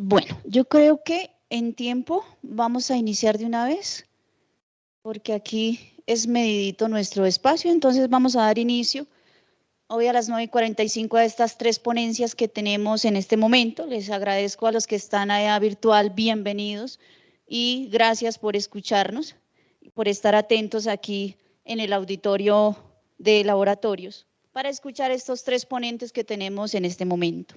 Bueno, yo creo que en tiempo vamos a iniciar de una vez, porque aquí es medidito nuestro espacio, entonces vamos a dar inicio hoy a las 9:45 a estas 3 ponencias que tenemos en este momento. Les agradezco a los que están allá virtual, bienvenidos, y gracias por escucharnos, por estar atentos aquí en el auditorio de laboratorios, para escuchar estos 3 ponentes que tenemos en este momento.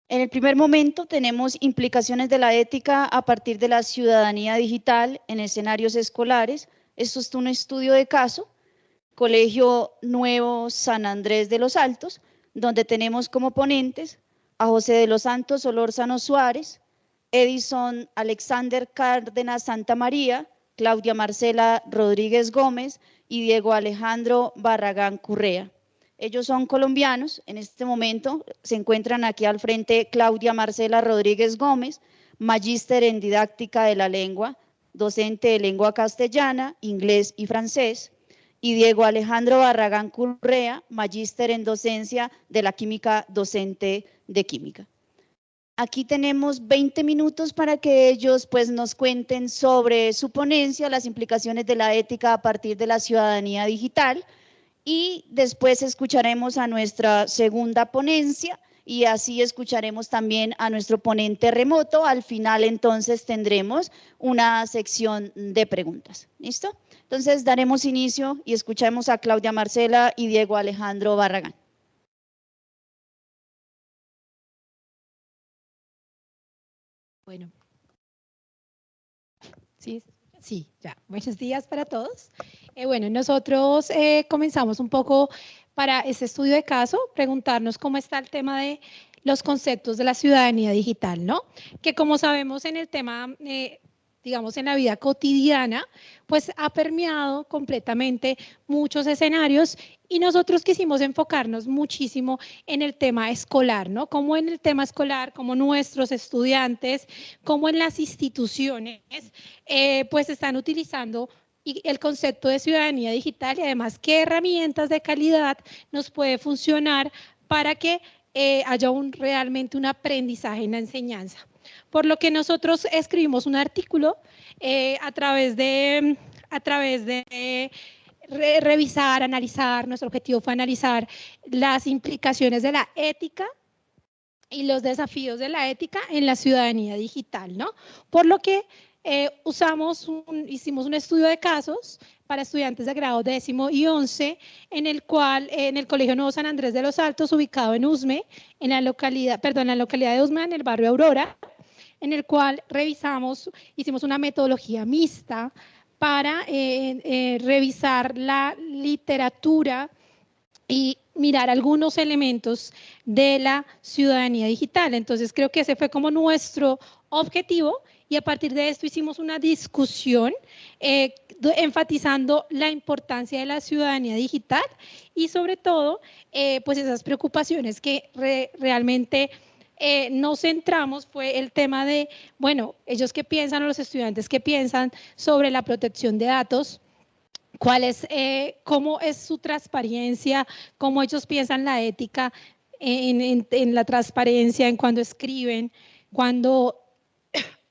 En el primer momento tenemos implicaciones de la ética a partir de la ciudadanía digital en escenarios escolares. Esto es un estudio de caso, Colegio Nuevo San Andrés de los Altos, donde tenemos como ponentes a José de los Santos Solórzano Suárez, Edison Alexander Cárdenas Santa María, Claudia Marcela Rodríguez Gómez y Diego Alejandro Barragán Currea. Ellos son colombianos, en este momento se encuentran aquí al frente Claudia Marcela Rodríguez Gómez, magíster en didáctica de la lengua, docente de lengua castellana, inglés y francés, y Diego Alejandro Barragán Currea, magíster en docencia de la química, docente de química. Aquí tenemos 20 minutos para que ellos pues, nos cuenten sobre su ponencia, las implicaciones de la ética a partir de la ciudadanía digital, y después escucharemos a nuestra segunda ponencia y así escucharemos también a nuestro ponente remoto. Al final entonces tendremos una sección de preguntas. ¿Listo? Entonces daremos inicio y escuchamos a Claudia Marcela y Diego Alejandro Barragán. Bueno. Sí, ya. Buenos días para todos. Bueno, nosotros comenzamos un poco para este estudio de caso, preguntarnos cómo está el tema de los conceptos de la ciudadanía digital, ¿no? Que como sabemos en el tema, digamos en la vida cotidiana, pues ha permeado completamente muchos escenarios y nosotros quisimos enfocarnos muchísimo en el tema escolar, ¿no? Como en el tema escolar, como nuestros estudiantes, como en las instituciones, pues están utilizando el concepto de ciudadanía digital y además qué herramientas de calidad nos puede funcionar para que haya realmente un aprendizaje en la enseñanza. Por lo que nosotros escribimos un artículo a través de revisar, analizar, nuestro objetivo fue analizar las implicaciones de la ética y los desafíos de la ética en la ciudadanía digital, ¿no? Por lo que hicimos un estudio de casos para estudiantes de grado 10º y 11, en el cual, en el Colegio Nuevo San Andrés de los Altos, ubicado en Usme, en la localidad de Usme, en el barrio Aurora, en el cual hicimos una metodología mixta para revisar la literatura y mirar algunos elementos de la ciudadanía digital. Entonces creo que ese fue como nuestro objetivo y a partir de esto hicimos una discusión enfatizando la importancia de la ciudadanía digital y sobre todo pues esas preocupaciones que realmente nos centramos fue el tema de, bueno, ellos qué piensan o los estudiantes qué piensan sobre la protección de datos, cómo es su transparencia, cómo ellos piensan la ética en la transparencia, en cuando escriben, cuando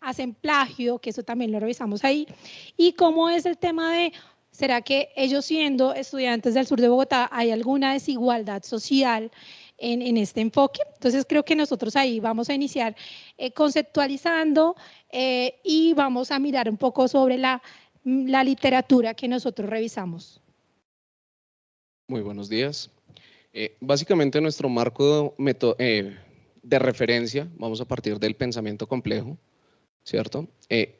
hacen plagio, que eso también lo revisamos ahí, y cómo es el tema de, ¿será que ellos siendo estudiantes del sur de Bogotá hay alguna desigualdad social en este enfoque? Entonces creo que nosotros ahí vamos a iniciar conceptualizando y vamos a mirar un poco sobre la literatura que nosotros revisamos. Muy buenos días. Básicamente nuestro marco de referencia, vamos a partir del pensamiento complejo, ¿cierto?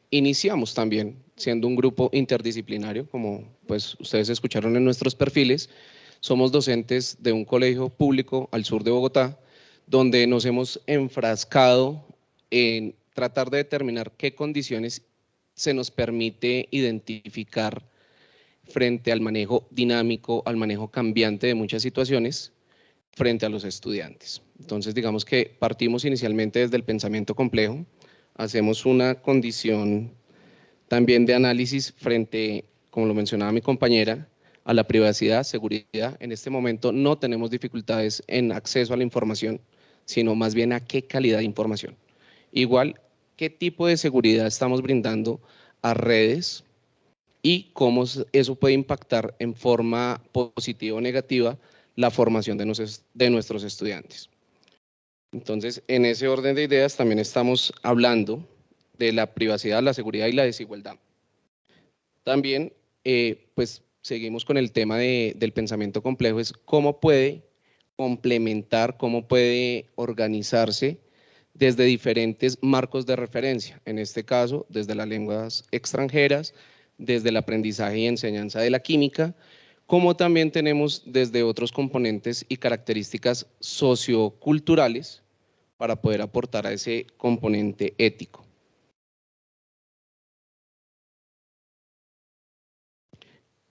Iniciamos también siendo un grupo interdisciplinario, como pues ustedes escucharon en nuestros perfiles. Somos docentes de un colegio público al sur de Bogotá, donde nos hemos enfrascado en tratar de determinar qué condiciones se nos permite identificar frente al manejo dinámico, al manejo cambiante de muchas situaciones frente a los estudiantes. Entonces, digamos que partimos inicialmente desde el pensamiento complejo, hacemos una condición también de análisis frente, como lo mencionaba mi compañera, a la privacidad, seguridad. En este momento no tenemos dificultades en acceso a la información sino más bien a qué calidad de información. Igual, qué tipo de seguridad estamos brindando a redes y cómo eso puede impactar en forma positiva o negativa la formación de nuestros estudiantes. Entonces, en ese orden de ideas también estamos hablando de la privacidad, la seguridad y la desigualdad. También, pues, seguimos con el tema del pensamiento complejo, es cómo puede complementar, cómo puede organizarse desde diferentes marcos de referencia, en este caso, desde las lenguas extranjeras, desde el aprendizaje y enseñanza de la química, como también tenemos desde otros componentes y características socioculturales para poder aportar a ese componente ético.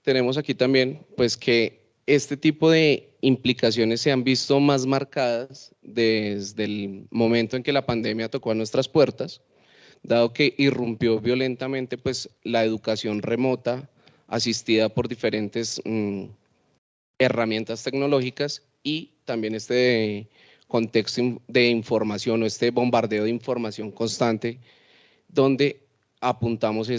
Tenemos aquí también, pues, que este tipo de implicaciones se han visto más marcadas desde el momento en que la pandemia tocó a nuestras puertas, dado que irrumpió violentamente, pues, la educación remota asistida por diferentes herramientas tecnológicas y también este contexto de información o este bombardeo de información constante donde apuntamos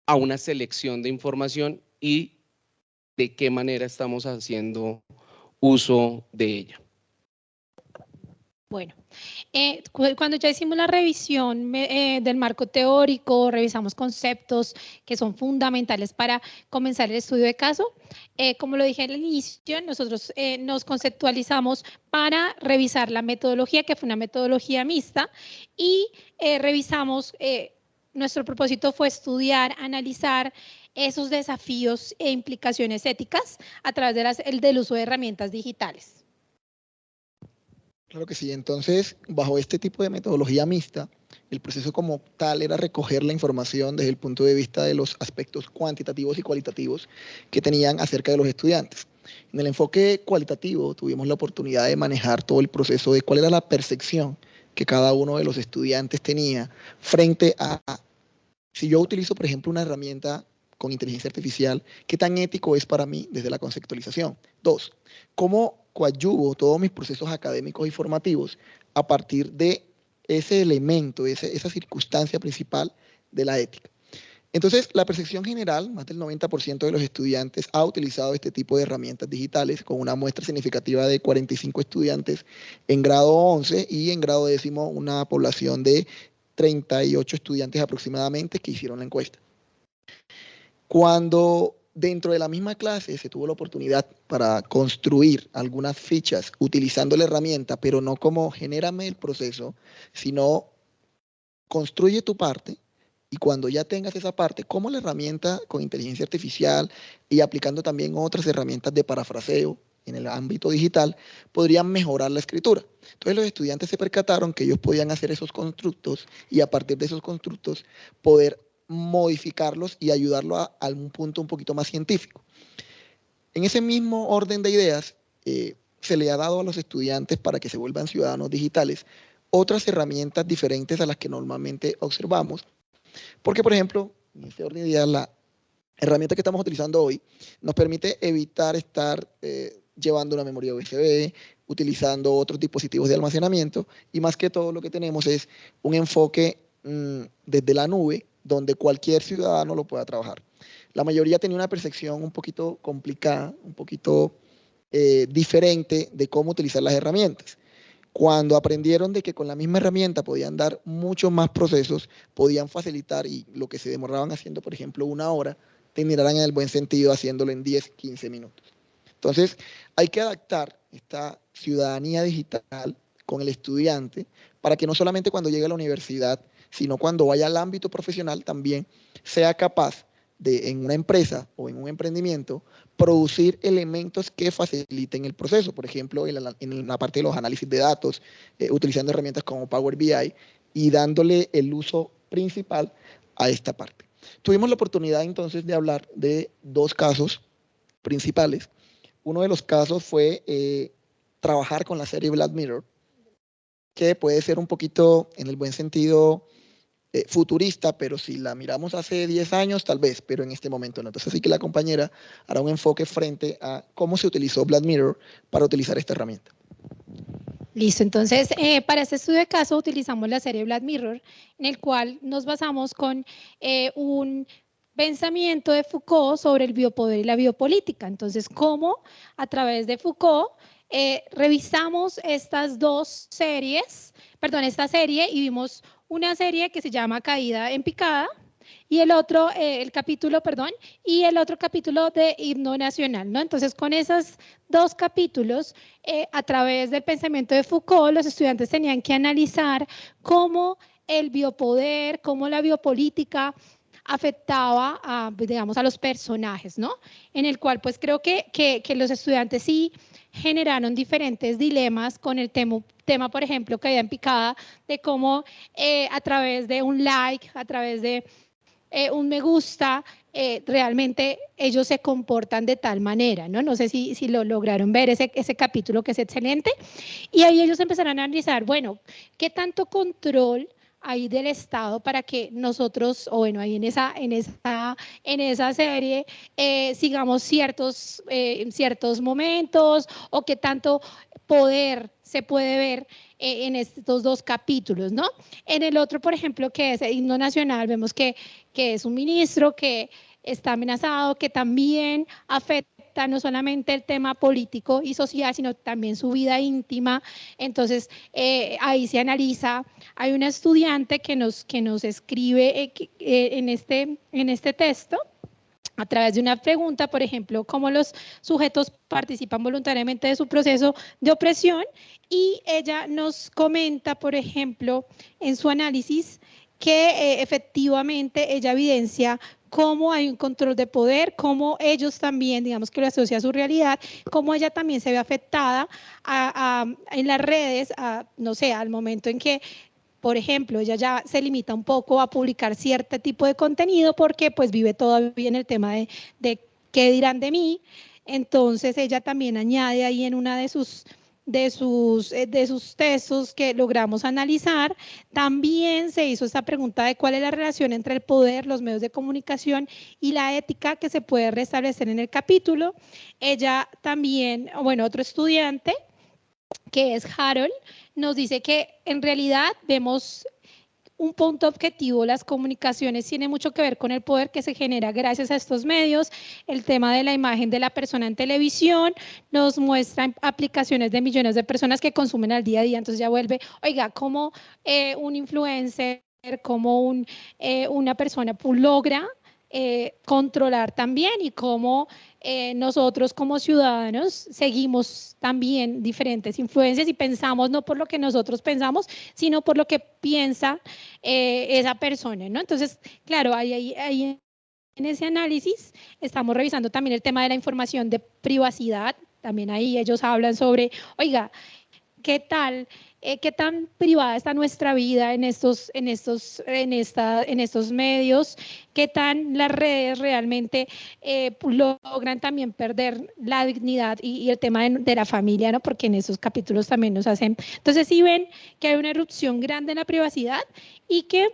a una selección de información y de qué manera estamos haciendo uso de ella. Bueno, cuando ya hicimos la revisión del marco teórico, revisamos conceptos que son fundamentales para comenzar el estudio de caso. Como lo dije al inicio, nosotros nos conceptualizamos para revisar la metodología, que fue una metodología mixta, y revisamos, nuestro propósito fue estudiar, analizar esos desafíos e implicaciones éticas a través del uso de herramientas digitales. Claro que sí. Entonces, bajo este tipo de metodología mixta, el proceso como tal era recoger la información desde el punto de vista de los aspectos cuantitativos y cualitativos que tenían acerca de los estudiantes. En el enfoque cualitativo tuvimos la oportunidad de manejar todo el proceso de cuál era la percepción que cada uno de los estudiantes tenía frente a, si yo utilizo, por ejemplo, una herramienta con inteligencia artificial, ¿qué tan ético es para mí desde la conceptualización? 2, ¿cómo coadyuvo todos mis procesos académicos y formativos a partir de ese elemento, esa circunstancia principal de la ética? Entonces, la percepción general, más del 90% de los estudiantes ha utilizado este tipo de herramientas digitales, con una muestra significativa de 45 estudiantes en grado 11 y en grado 10º una población de 38 estudiantes aproximadamente que hicieron la encuesta. Cuando dentro de la misma clase se tuvo la oportunidad para construir algunas fichas utilizando la herramienta, pero no como genérame el proceso, sino construye tu parte, y cuando ya tengas esa parte, como la herramienta con inteligencia artificial y aplicando también otras herramientas de parafraseo en el ámbito digital, podrían mejorar la escritura. Entonces los estudiantes se percataron que ellos podían hacer esos constructos y a partir de esos constructos poder modificarlos y ayudarlo a un punto un poquito más científico. En ese mismo orden de ideas, se le ha dado a los estudiantes para que se vuelvan ciudadanos digitales otras herramientas diferentes a las que normalmente observamos, porque, por ejemplo, en este orden de ideas, la herramienta que estamos utilizando hoy nos permite evitar estar llevando una memoria USB, utilizando otros dispositivos de almacenamiento, y más que todo lo que tenemos es un enfoque desde la nube, donde cualquier ciudadano lo pueda trabajar. La mayoría tenía una percepción un poquito complicada, un poquito diferente de cómo utilizar las herramientas. Cuando aprendieron de que con la misma herramienta podían dar muchos más procesos, podían facilitar, y lo que se demoraban haciendo, por ejemplo, 1 hora, terminarán en el buen sentido haciéndolo en 10, 15 minutos. Entonces, hay que adaptar esta ciudadanía digital con el estudiante para que no solamente cuando llegue a la universidad, sino cuando vaya al ámbito profesional también sea capaz de, en una empresa o en un emprendimiento, producir elementos que faciliten el proceso. Por ejemplo, en la parte de los análisis de datos, utilizando herramientas como Power BI y dándole el uso principal a esta parte. Tuvimos la oportunidad entonces de hablar de 2 casos principales. Uno de los casos fue trabajar con la serie Black Mirror, que puede ser un poquito, en el buen sentido, futurista, pero si la miramos hace 10 años, tal vez, pero en este momento no. Entonces, así que la compañera hará un enfoque frente a cómo se utilizó Black Mirror para utilizar esta herramienta. Listo, entonces para este estudio de caso utilizamos la serie Black Mirror, en el cual nos basamos con un pensamiento de Foucault sobre el biopoder y la biopolítica. Entonces, cómo a través de Foucault revisamos estas dos series, perdón, esta serie, y vimos una serie que se llama Caída en Picada, y el otro, el capítulo, perdón, y el otro capítulo de Himno Nacional, ¿no? Entonces, con esos dos capítulos, a través del pensamiento de Foucault, los estudiantes tenían que analizar cómo el biopoder, cómo la biopolítica afectaba a, digamos, a los personajes, ¿no? En el cual, pues, creo que los estudiantes sí generaron diferentes dilemas con el tema, por ejemplo, Caída en Picada, de cómo a través de un like, a través de un me gusta, realmente ellos se comportan de tal manera, ¿no? No sé si lo lograron ver ese capítulo, que es excelente. Y ahí ellos empezaron a analizar, bueno, ¿qué tanto control hay del Estado para que nosotros, o bueno, ahí en esa serie, sigamos ciertos momentos, o qué tanto poder se puede ver en estos dos capítulos, ¿no? En el otro, por ejemplo, que es el himno nacional, vemos que es un ministro que está amenazado, que también afecta no solamente el tema político y social, sino también su vida íntima. Entonces, ahí se analiza. Hay una estudiante que nos escribe en este texto, a través de una pregunta, por ejemplo, cómo los sujetos participan voluntariamente de su proceso de opresión, y ella nos comenta, por ejemplo, en su análisis, que efectivamente ella evidencia cómo hay un control de poder, cómo ellos también, digamos que lo asocia a su realidad, cómo ella también se ve afectada en las redes, no sé, al momento en que, por ejemplo, ella ya se limita un poco a publicar cierto tipo de contenido porque pues vive todavía en el tema de qué dirán de mí. Entonces ella también añade ahí en una de sus textos que logramos analizar, también se hizo esta pregunta de cuál es la relación entre el poder, los medios de comunicación y la ética que se puede restablecer en el capítulo. Ella también, bueno, otro estudiante, que es Harold, nos dice que en realidad vemos un punto objetivo, las comunicaciones tienen mucho que ver con el poder que se genera gracias a estos medios. El tema de la imagen de la persona en televisión nos muestra aplicaciones de millones de personas que consumen al día a día. Entonces ya vuelve, oiga, como un influencer, como una persona logra controlar también, y cómo nosotros como ciudadanos seguimos también diferentes influencias y pensamos no por lo que nosotros pensamos, sino por lo que piensa esa persona, ¿no? Entonces, claro, ahí en ese análisis estamos revisando también el tema de la información de privacidad. También ahí ellos hablan sobre, oiga, ¿qué tal? ¿Qué tan privada está nuestra vida en estos medios? ¿Qué tan las redes realmente logran también perder la dignidad y el tema de la familia, ¿no? Porque en esos capítulos también nos hacen. Entonces, sí ven que hay una erupción grande en la privacidad, y que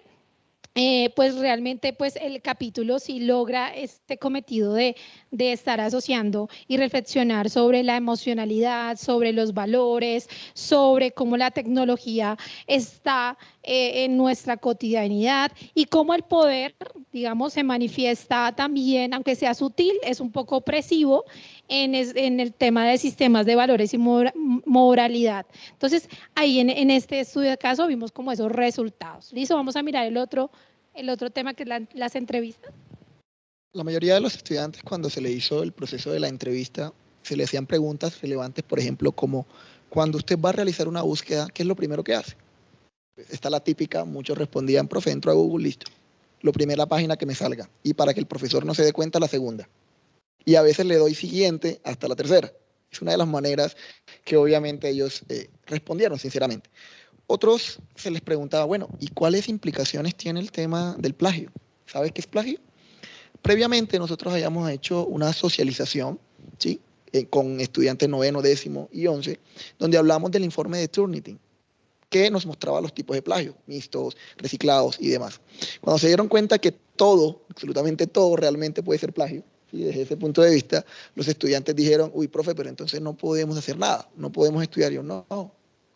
pues realmente pues el capítulo sí logra este cometido de estar asociando y reflexionar sobre la emocionalidad, sobre los valores, sobre cómo la tecnología está en nuestra cotidianidad, y cómo el poder, digamos, se manifiesta también, aunque sea sutil, es un poco opresivo en el tema de sistemas de valores y moralidad. Entonces, ahí en este estudio de caso vimos como esos resultados. Listo, vamos a mirar el otro tema, que es las entrevistas. La mayoría de los estudiantes, cuando se le hizo el proceso de la entrevista, se le hacían preguntas relevantes, por ejemplo, como cuando usted va a realizar una búsqueda, ¿qué es lo primero que hace? Esta es la típica, muchos respondían, profe, entro a Google, listo. Lo primera página que me salga. Y para que el profesor no se dé cuenta, la segunda. Y a veces le doy siguiente hasta la tercera. Es una de las maneras que obviamente ellos respondieron sinceramente. Otros se les preguntaba, bueno, ¿y cuáles implicaciones tiene el tema del plagio? ¿Sabes qué es plagio? Previamente nosotros habíamos hecho una socialización, ¿sí? Con estudiantes 9º, 10º y 11, donde hablamos del informe de Turnitin, que nos mostraba los tipos de plagio, mixtos, reciclados y demás. Cuando se dieron cuenta que todo, absolutamente todo, realmente puede ser plagio, ¿sí? Desde ese punto de vista, los estudiantes dijeron, uy, profe, pero entonces no podemos hacer nada, no podemos estudiar. Yo, no,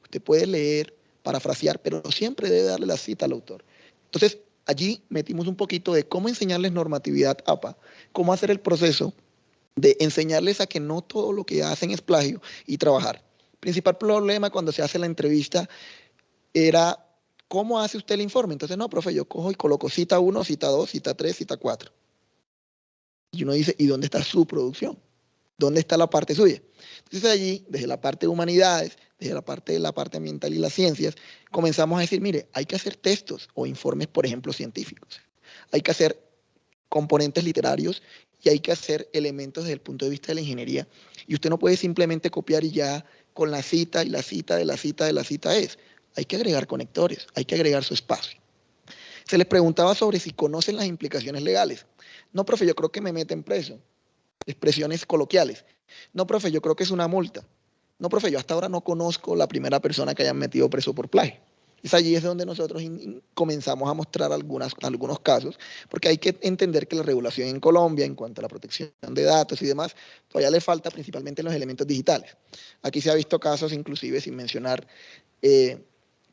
Usted puede leer, parafrasear, pero siempre debe darle la cita al autor. Entonces, allí metimos un poquito de cómo enseñarles normatividad APA, cómo hacer el proceso de enseñarles a que no todo lo que hacen es plagio y trabajar. El principal problema cuando se hace la entrevista era, ¿cómo hace usted el informe? Entonces, no, profe, yo cojo y coloco cita 1, cita 2, cita 3, cita 4. Y uno dice, ¿y dónde está su producción? ¿Dónde está la parte suya? Entonces allí, desde la parte de humanidades, desde la parte ambiental y las ciencias, comenzamos a decir, mire, hay que hacer textos o informes, por ejemplo, científicos. Hay que hacer componentes literarios y hay que hacer elementos desde el punto de vista de la ingeniería. Y usted no puede simplemente copiar y ya con la cita y la cita de la cita de la cita es. Hay que agregar conectores, hay que agregar su espacio. Se les preguntaba sobre si conocen las implicaciones legales. No, profe, yo creo que me meten preso. Expresiones coloquiales. No, profe, yo creo que es una multa. No, profe, yo hasta ahora no conozco la primera persona que hayan metido preso por plagio. Allí es donde nosotros comenzamos a mostrar algunos casos, porque hay que entender que la regulación en Colombia en cuanto a la protección de datos y demás, todavía le falta principalmente en los elementos digitales. Aquí se ha visto casos, inclusive sin mencionar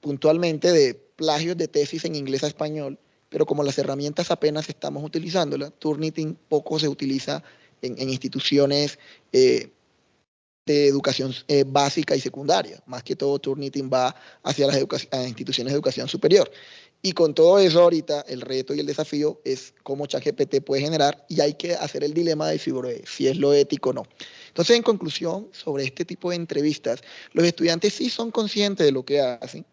puntualmente, de plagios de tesis en inglés a español, pero como las herramientas apenas estamos utilizándolas, Turnitin poco se utiliza en instituciones de educación básica y secundaria. Más que todo, Turnitin va hacia las instituciones de educación superior. Y con todo eso, ahorita el reto y el desafío es cómo ChatGPT puede generar, y hay que hacer el dilema de si es lo ético o no. Entonces, en conclusión, sobre este tipo de entrevistas, los estudiantes sí son conscientes de lo que hacen,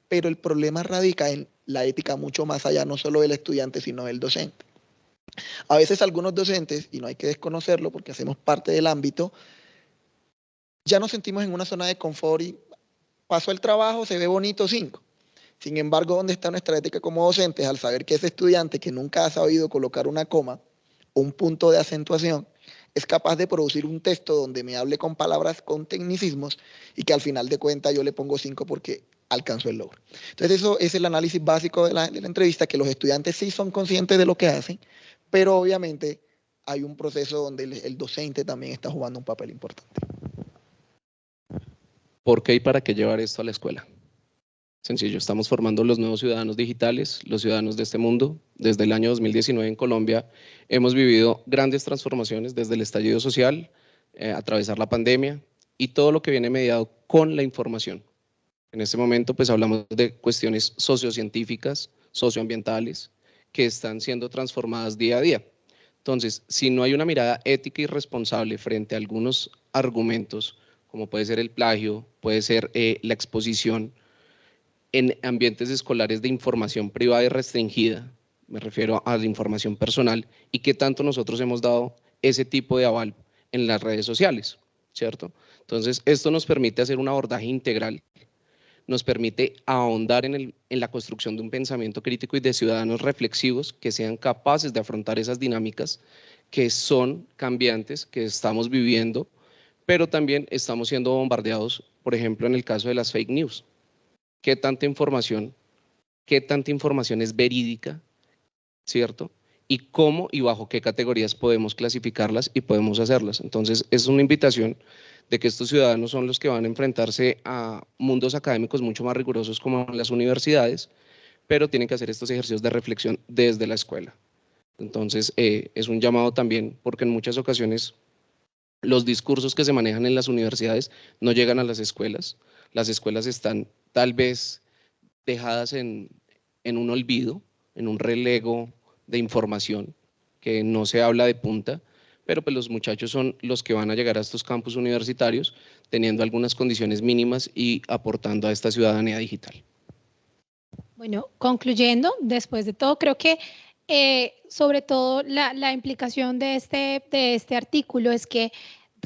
pero el problema radica en la ética mucho más allá, no solo del estudiante, sino del docente. A veces algunos docentes, y no hay que desconocerlo porque hacemos parte del ámbito, ya nos sentimos en una zona de confort y pasó el trabajo, se ve bonito 5. Sin embargo, ¿dónde está nuestra ética como docentes al saber que ese estudiante que nunca ha sabido colocar una coma o un punto de acentuación es capaz de producir un texto donde me hable con palabras, con tecnicismos, y que al final de cuentas yo le pongo 5 porque alcanzó el logro? Entonces eso es el análisis básico de la entrevista, que los estudiantes sí son conscientes de lo que hacen, pero obviamente hay un proceso donde el docente también está jugando un papel importante. ¿Por qué y para qué llevar esto a la escuela? Sencillo, estamos formando los nuevos ciudadanos digitales, los ciudadanos de este mundo. Desde el año 2019 en Colombia hemos vivido grandes transformaciones desde el estallido social, atravesar la pandemia y todo lo que viene mediado con la información. En este momento pues hablamos de cuestiones sociocientíficas, socioambientales, que están siendo transformadas día a día. Entonces, si no hay una mirada ética y responsable frente a algunos argumentos, como puede ser el plagio, puede ser la exposición en ambientes escolares de información privada y restringida, me refiero a la información personal, y qué tanto nosotros hemos dado ese tipo de aval en las redes sociales, ¿cierto? Entonces, esto nos permite hacer un abordaje integral, nos permite ahondar en la construcción de un pensamiento crítico y de ciudadanos reflexivos que sean capaces de afrontar esas dinámicas que son cambiantes, que estamos viviendo, pero también estamos siendo bombardeados, por ejemplo, en el caso de las fake news. ¿Qué tanta información es verídica, cierto? Y cómo y bajo qué categorías podemos clasificarlas y podemos hacerlas. Entonces, es una invitación de que estos ciudadanos son los que van a enfrentarse a mundos académicos mucho más rigurosos como en las universidades, pero tienen que hacer estos ejercicios de reflexión desde la escuela. Entonces, es un llamado también, porque en muchas ocasiones los discursos que se manejan en las universidades no llegan a las escuelas están tal vez dejadas en un olvido, en un relego de información que no se habla de punta, pero pues los muchachos son los que van a llegar a estos campus universitarios teniendo algunas condiciones mínimas y aportando a esta ciudadanía digital. Bueno, concluyendo, después de todo, creo que sobre todo la implicación de este artículo es que,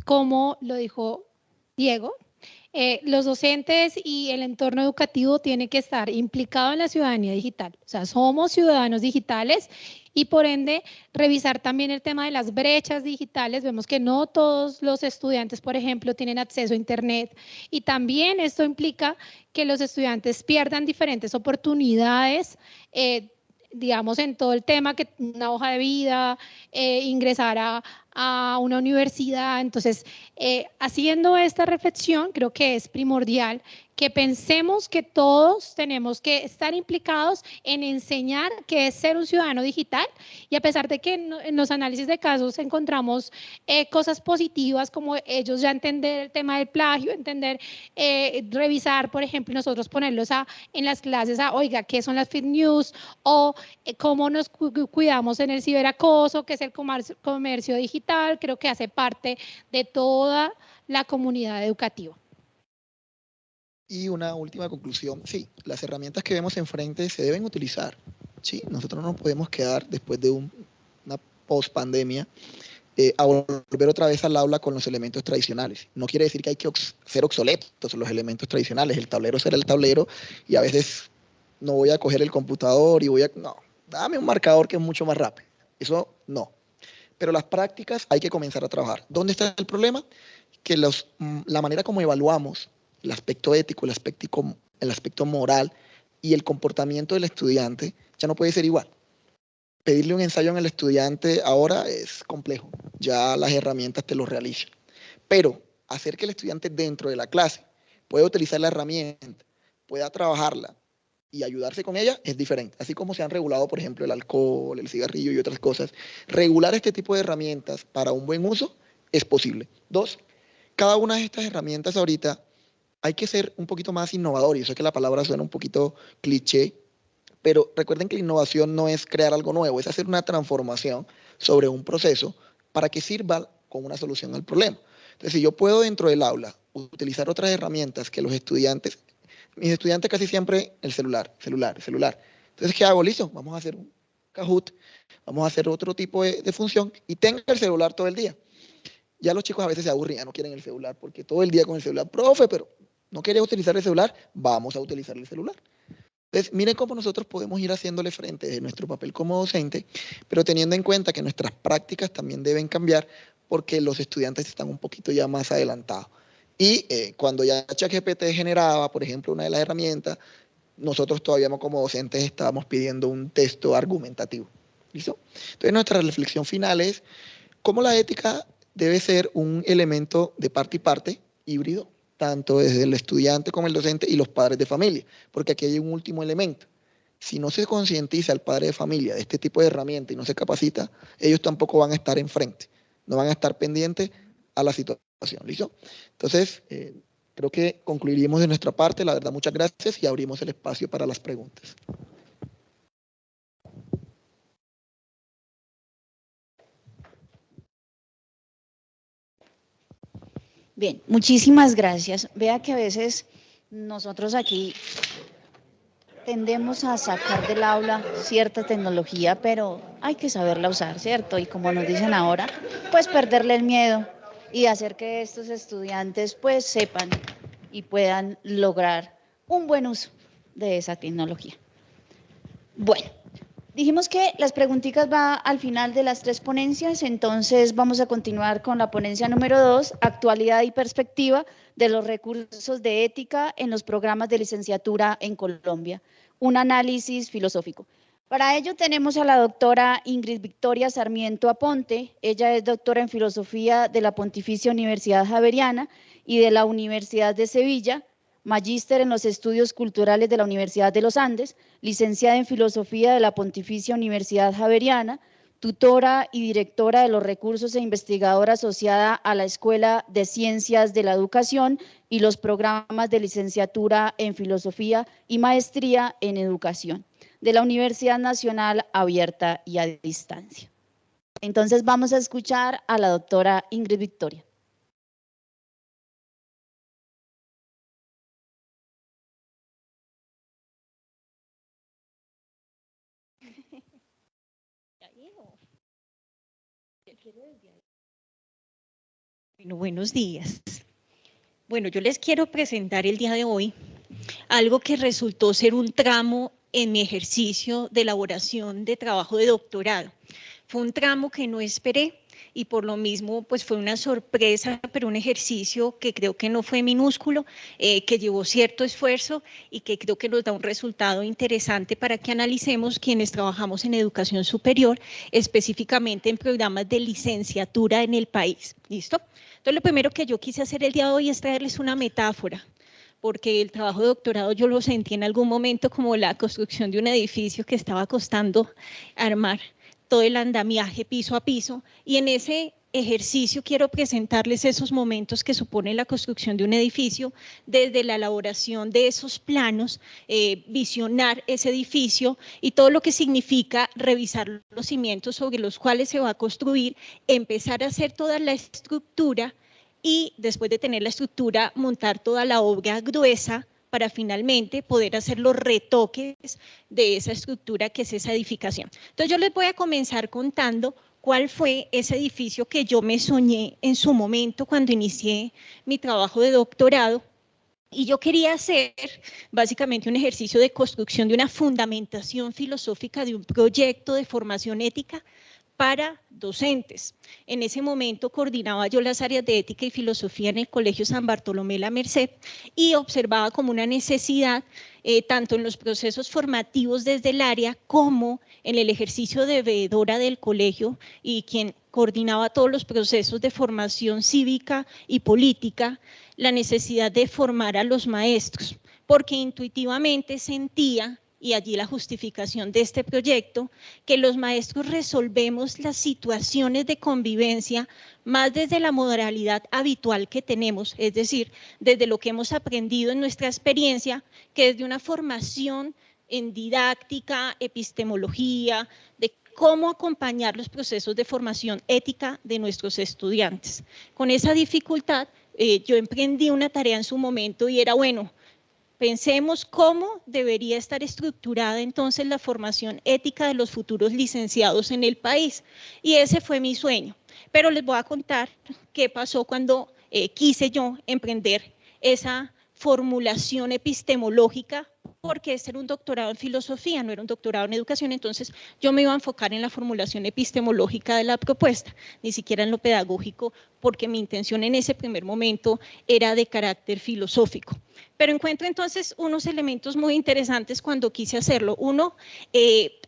como lo dijo Diego, los docentes y el entorno educativo tienen que estar implicados en la ciudadanía digital. O sea, somos ciudadanos digitales y por ende revisar también el tema de las brechas digitales. Vemos que no todos los estudiantes, por ejemplo, tienen acceso a Internet, y también esto implica que los estudiantes pierdan diferentes oportunidades, digamos, en todo el tema, que una hoja de vida, ingresar a una universidad. Entonces, haciendo esta reflexión, creo que es primordial que pensemos que todos tenemos que estar implicados en enseñar qué es ser un ciudadano digital, y a pesar de que en los análisis de casos encontramos cosas positivas como ellos ya entender el tema del plagio, entender, revisar, por ejemplo, nosotros ponerlos en las clases oiga, ¿qué son las fake news? O cómo nos cuidamos en el ciberacoso, qué es el comercio digital. Creo que hace parte de toda la comunidad educativa. Y una última conclusión, sí, las herramientas que vemos enfrente se deben utilizar, ¿sí? Nosotros no nos podemos quedar después de una post-pandemia a volver otra vez al aula con los elementos tradicionales. No quiere decir que hay que ser obsoletos los elementos tradicionales, el tablero será el tablero y a veces no voy a coger el computador y no, dame un marcador que es mucho más rápido. Eso no. Pero las prácticas hay que comenzar a trabajar. ¿Dónde está el problema? Que la manera como evaluamos el aspecto ético, el aspecto moral y el comportamiento del estudiante ya no puede ser igual. Pedirle un ensayo al estudiante ahora es complejo, ya las herramientas te lo realizan. Pero hacer que el estudiante dentro de la clase pueda utilizar la herramienta, pueda trabajarla y ayudarse con ella es diferente. Así como se han regulado, por ejemplo, el alcohol, el cigarrillo y otras cosas, regular este tipo de herramientas para un buen uso es posible. 2, cada una de estas herramientas ahorita hay que ser un poquito más innovador, y yo sé que la palabra suena un poquito cliché, pero recuerden que la innovación no es crear algo nuevo, es hacer una transformación sobre un proceso para que sirva con una solución al problema. Entonces, si yo puedo dentro del aula utilizar otras herramientas que mis estudiantes casi siempre el celular. Entonces, ¿qué hago? Listo, vamos a hacer un Kahoot, vamos a hacer otro tipo de función y tengo el celular todo el día. Ya los chicos a veces se aburrían, no quieren el celular porque todo el día con el celular, profe, pero no quería utilizar el celular, vamos a utilizar el celular. Entonces, miren cómo nosotros podemos ir haciéndole frente de nuestro papel como docente, pero teniendo en cuenta que nuestras prácticas también deben cambiar porque los estudiantes están un poquito ya más adelantados. Y cuando ya ChatGPT generaba, por ejemplo, una de las herramientas, nosotros todavía como docentes estábamos pidiendo un texto argumentativo. ¿Listo? Entonces, nuestra reflexión final es cómo la ética debe ser un elemento de parte y parte, híbrido, tanto desde el estudiante como el docente y los padres de familia, porque aquí hay un último elemento. Si no se concientiza al padre de familia de este tipo de herramienta y no se capacita, ellos tampoco van a estar enfrente, no van a estar pendientes a la situación. ¿Listo? Entonces, creo que concluiríamos de nuestra parte. La verdad, muchas gracias y abrimos el espacio para las preguntas. Bien, muchísimas gracias. Vea que a veces nosotros aquí tendemos a sacar del aula cierta tecnología, pero hay que saberla usar, ¿cierto? Y como nos dicen ahora, pues perderle el miedo y hacer que estos estudiantes pues sepan y puedan lograr un buen uso de esa tecnología. Bueno, dijimos que las preguntitas van al final de las 3 ponencias, entonces vamos a continuar con la ponencia número 2, actualidad y perspectiva de los recursos de ética en los programas de licenciatura en Colombia, un análisis filosófico. Para ello tenemos a la doctora Ingrid Victoria Sarmiento Aponte. Ella es doctora en filosofía de la Pontificia Universidad Javeriana y de la Universidad de Sevilla, magíster en los estudios culturales de la Universidad de los Andes, licenciada en filosofía de la Pontificia Universidad Javeriana, tutora y directora de los recursos e investigadora asociada a la Escuela de Ciencias de la Educación y los programas de licenciatura en filosofía y maestría en educación de la Universidad Nacional Abierta y a Distancia. Entonces vamos a escuchar a la doctora Ingrid Victoria. Bueno, buenos días. Bueno, yo les quiero presentar el día de hoy algo que resultó ser un tramo en mi ejercicio de elaboración de trabajo de doctorado. Fue un tramo que no esperé, y por lo mismo pues fue una sorpresa, pero un ejercicio que creo que no fue minúsculo, que llevó cierto esfuerzo y que creo que nos da un resultado interesante para que analicemos quienes trabajamos en educación superior, específicamente en programas de licenciatura en el país. ¿Listo? Entonces lo primero que yo quise hacer el día de hoy es traerles una metáfora, porque el trabajo de doctorado yo lo sentí en algún momento como la construcción de un edificio que estaba costando armar todo el andamiaje piso a piso, y en ese ejercicio quiero presentarles esos momentos que supone la construcción de un edificio, desde la elaboración de esos planos, visionar ese edificio y todo lo que significa revisar los cimientos sobre los cuales se va a construir, empezar a hacer toda la estructura y después de tener la estructura montar toda la obra gruesa para finalmente poder hacer los retoques de esa estructura que es esa edificación. Entonces yo les voy a comenzar contando cuál fue ese edificio que yo me soñé en su momento cuando inicié mi trabajo de doctorado. Y yo quería hacer básicamente un ejercicio de construcción de una fundamentación filosófica de un proyecto de formación ética para docentes. En ese momento coordinaba yo las áreas de ética y filosofía en el Colegio San Bartolomé La Merced y observaba como una necesidad, tanto en los procesos formativos desde el área como en el ejercicio de veedora del colegio y quien coordinaba todos los procesos de formación cívica y política, la necesidad de formar a los maestros, porque intuitivamente sentía, y allí la justificación de este proyecto, que los maestros resolvemos las situaciones de convivencia más desde la modalidad habitual que tenemos, es decir, desde lo que hemos aprendido en nuestra experiencia, que desde una formación en didáctica, epistemología, de cómo acompañar los procesos de formación ética de nuestros estudiantes. Con esa dificultad, yo emprendí una tarea en su momento y era, bueno, pensemos cómo debería estar estructurada entonces la formación ética de los futuros licenciados en el país. Y ese fue mi sueño. Pero les voy a contar qué pasó cuando quise yo emprender esa formulación epistemológica, porque este era un doctorado en filosofía, no era un doctorado en educación, entonces yo me iba a enfocar en la formulación epistemológica de la propuesta, ni siquiera en lo pedagógico, porque mi intención en ese primer momento era de carácter filosófico. Pero encuentro entonces unos elementos muy interesantes cuando quise hacerlo. Uno,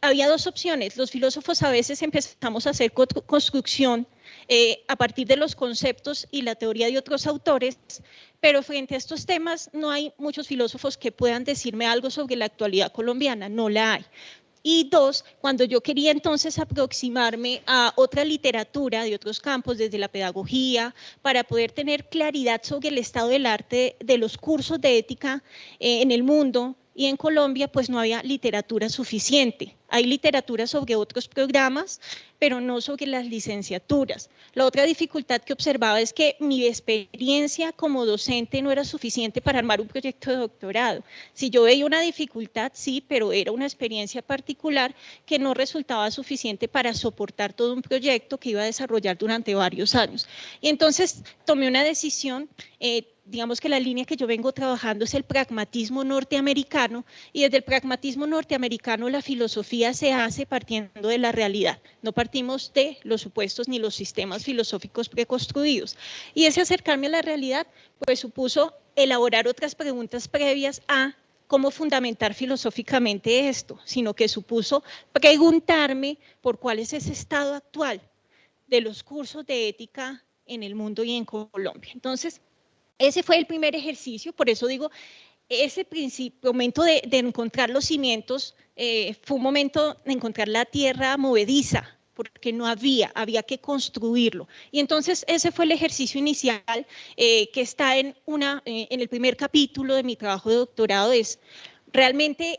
había dos opciones. Los filósofos a veces empezamos a hacer construcción a partir de los conceptos y la teoría de otros autores, pero frente a estos temas no hay muchos filósofos que puedan decirme algo sobre la actualidad colombiana, no la hay. Y dos, cuando yo quería entonces aproximarme a otra literatura de otros campos, desde la pedagogía, para poder tener claridad sobre el estado del arte de los cursos de ética en el mundo y en Colombia, pues no había literatura suficiente. Hay literatura sobre otros programas, pero no sobre las licenciaturas. La otra dificultad que observaba es que mi experiencia como docente no era suficiente para armar un proyecto de doctorado. Si yo veía una dificultad, sí, pero era una experiencia particular que no resultaba suficiente para soportar todo un proyecto que iba a desarrollar durante varios años. Y entonces tomé una decisión, digamos que la línea que yo vengo trabajando es el pragmatismo norteamericano, y desde el pragmatismo norteamericano la filosofía se hace partiendo de la realidad, no partimos de los supuestos ni los sistemas filosóficos preconstruidos. Y ese acercarme a la realidad pues supuso elaborar otras preguntas previas a cómo fundamentar filosóficamente esto, sino que supuso preguntarme por cuál es ese estado actual de los cursos de ética en el mundo y en Colombia. Entonces, ese fue el primer ejercicio, por eso digo, ese momento de encontrar los cimientos fue un momento de encontrar la tierra movediza, porque no había que construirlo. Y entonces ese fue el ejercicio inicial que está en el primer capítulo de mi trabajo de doctorado, es realmente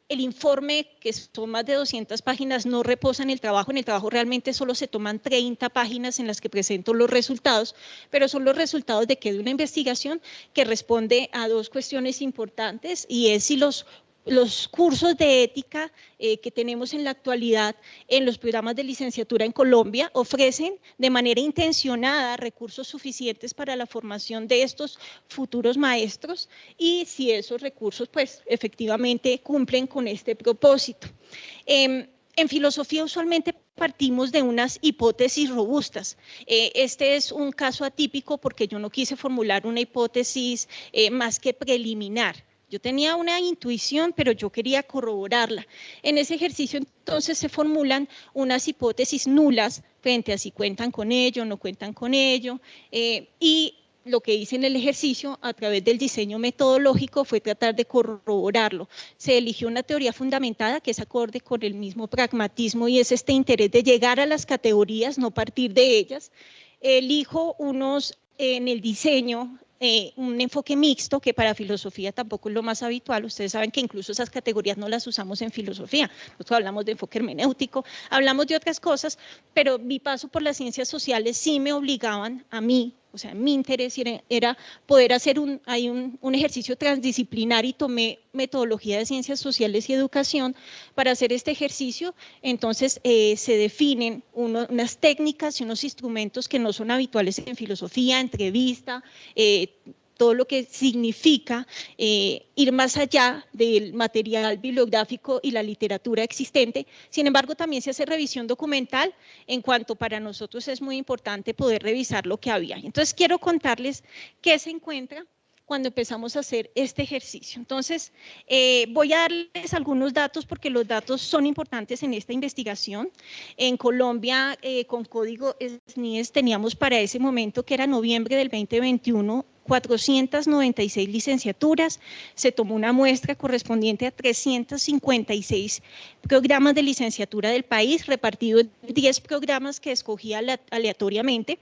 el informe, que son más de 200 páginas, no reposa en el trabajo realmente solo se toman 30 páginas en las que presento los resultados, pero son los resultados de una investigación que responde a dos cuestiones importantes, y es si los cursos de ética que tenemos en la actualidad en los programas de licenciatura en Colombia ofrecen de manera intencionada recursos suficientes para la formación de estos futuros maestros, y si esos recursos pues efectivamente cumplen con este propósito. En filosofía usualmente partimos de unas hipótesis robustas. Este es un caso atípico porque yo no quise formular una hipótesis más que preliminar. Yo tenía una intuición, pero yo quería corroborarla. En ese ejercicio entonces se formulan unas hipótesis nulas frente a si cuentan con ello, no cuentan con ello, y lo que hice en el ejercicio a través del diseño metodológico fue tratar de corroborarlo. Se eligió una teoría fundamentada que es acorde con el mismo pragmatismo y es este interés de llegar a las categorías, no partir de ellas. Elijo unos en el diseño, un enfoque mixto, que para filosofía tampoco es lo más habitual. Ustedes saben que incluso esas categorías no las usamos en filosofía. Nosotros hablamos de enfoque hermenéutico, hablamos de otras cosas, pero mi paso por las ciencias sociales sí me obligaban a mí, o sea, mi interés era poder hacer un ejercicio transdisciplinar y tomé metodología de ciencias sociales y educación para hacer este ejercicio. Entonces se definen unas técnicas y unos instrumentos que no son habituales en filosofía, entrevista, todo lo que significa ir más allá del material bibliográfico y la literatura existente. Sin embargo, también se hace revisión documental, en cuanto para nosotros es muy importante poder revisar lo que había. Entonces, quiero contarles qué se encuentra cuando empezamos a hacer este ejercicio. Entonces, voy a darles algunos datos porque los datos son importantes en esta investigación. En Colombia, con código SNIES, teníamos para ese momento, que era noviembre del 2021, 496 licenciaturas. Se tomó una muestra correspondiente a 356 programas de licenciatura del país, repartido en 10 programas que escogía aleatoriamente.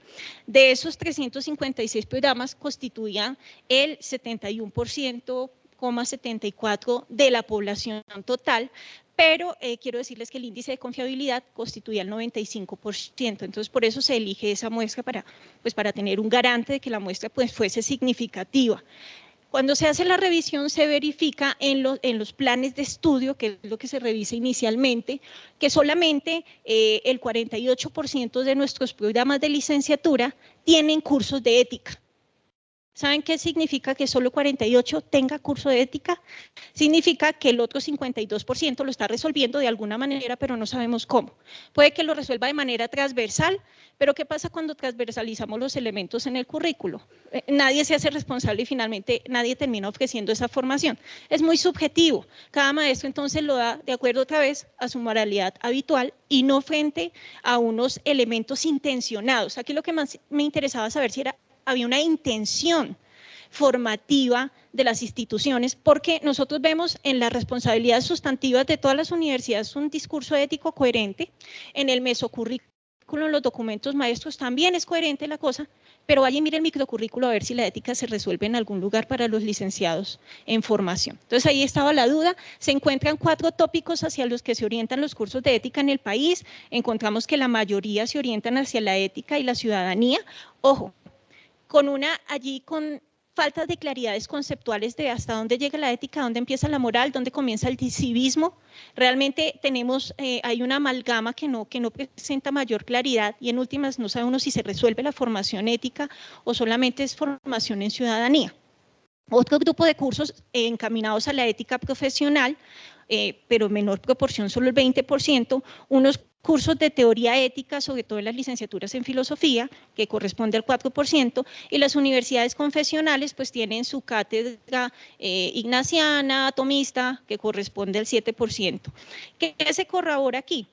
De esos 356 programas constituían el 71,74% de la población total, pero quiero decirles que el índice de confiabilidad constituía el 95%, entonces por eso se elige esa muestra para tener un garante de que la muestra fuese significativa. Cuando se hace la revisión se verifica en los planes de estudio, que es lo que se revisa inicialmente, que solamente el 48% de nuestros programas de licenciatura tienen cursos de ética. ¿Saben qué significa que solo 48 tenga curso de ética? Significa que el otro 52% lo está resolviendo de alguna manera, pero no sabemos cómo. Puede que lo resuelva de manera transversal, pero ¿qué pasa cuando transversalizamos los elementos en el currículo? Nadie se hace responsable y finalmente nadie termina ofreciendo esa formación. Es muy subjetivo. Cada maestro entonces lo da de acuerdo otra vez a su moralidad habitual y no frente a unos elementos intencionados. Aquí lo que más me interesaba saber si había una intención formativa de las instituciones, porque nosotros vemos en las responsabilidades sustantivas de todas las universidades un discurso ético coherente, en el mesocurrículo, en los documentos maestros también es coherente la cosa, pero vaya y mire el microcurrículo a ver si la ética se resuelve en algún lugar para los licenciados en formación. Entonces ahí estaba la duda. Se encuentran 4 tópicos hacia los que se orientan los cursos de ética en el país. Encontramos que la mayoría se orientan hacia la ética y la ciudadanía. Ojo, con faltas de claridades conceptuales de hasta dónde llega la ética, dónde empieza la moral, dónde comienza el civismo. Realmente hay una amalgama que no presenta mayor claridad y en últimas no sabe uno si se resuelve la formación ética o solamente es formación en ciudadanía. Otro grupo de cursos encaminados a la ética profesional, pero en menor proporción, solo el 20%, unos cursos de teoría ética, sobre todo en las licenciaturas en filosofía, que corresponde al 4%, y las universidades confesionales pues tienen su cátedra ignaciana, atomista, que corresponde al 7%. ¿Qué se corrobora aquí?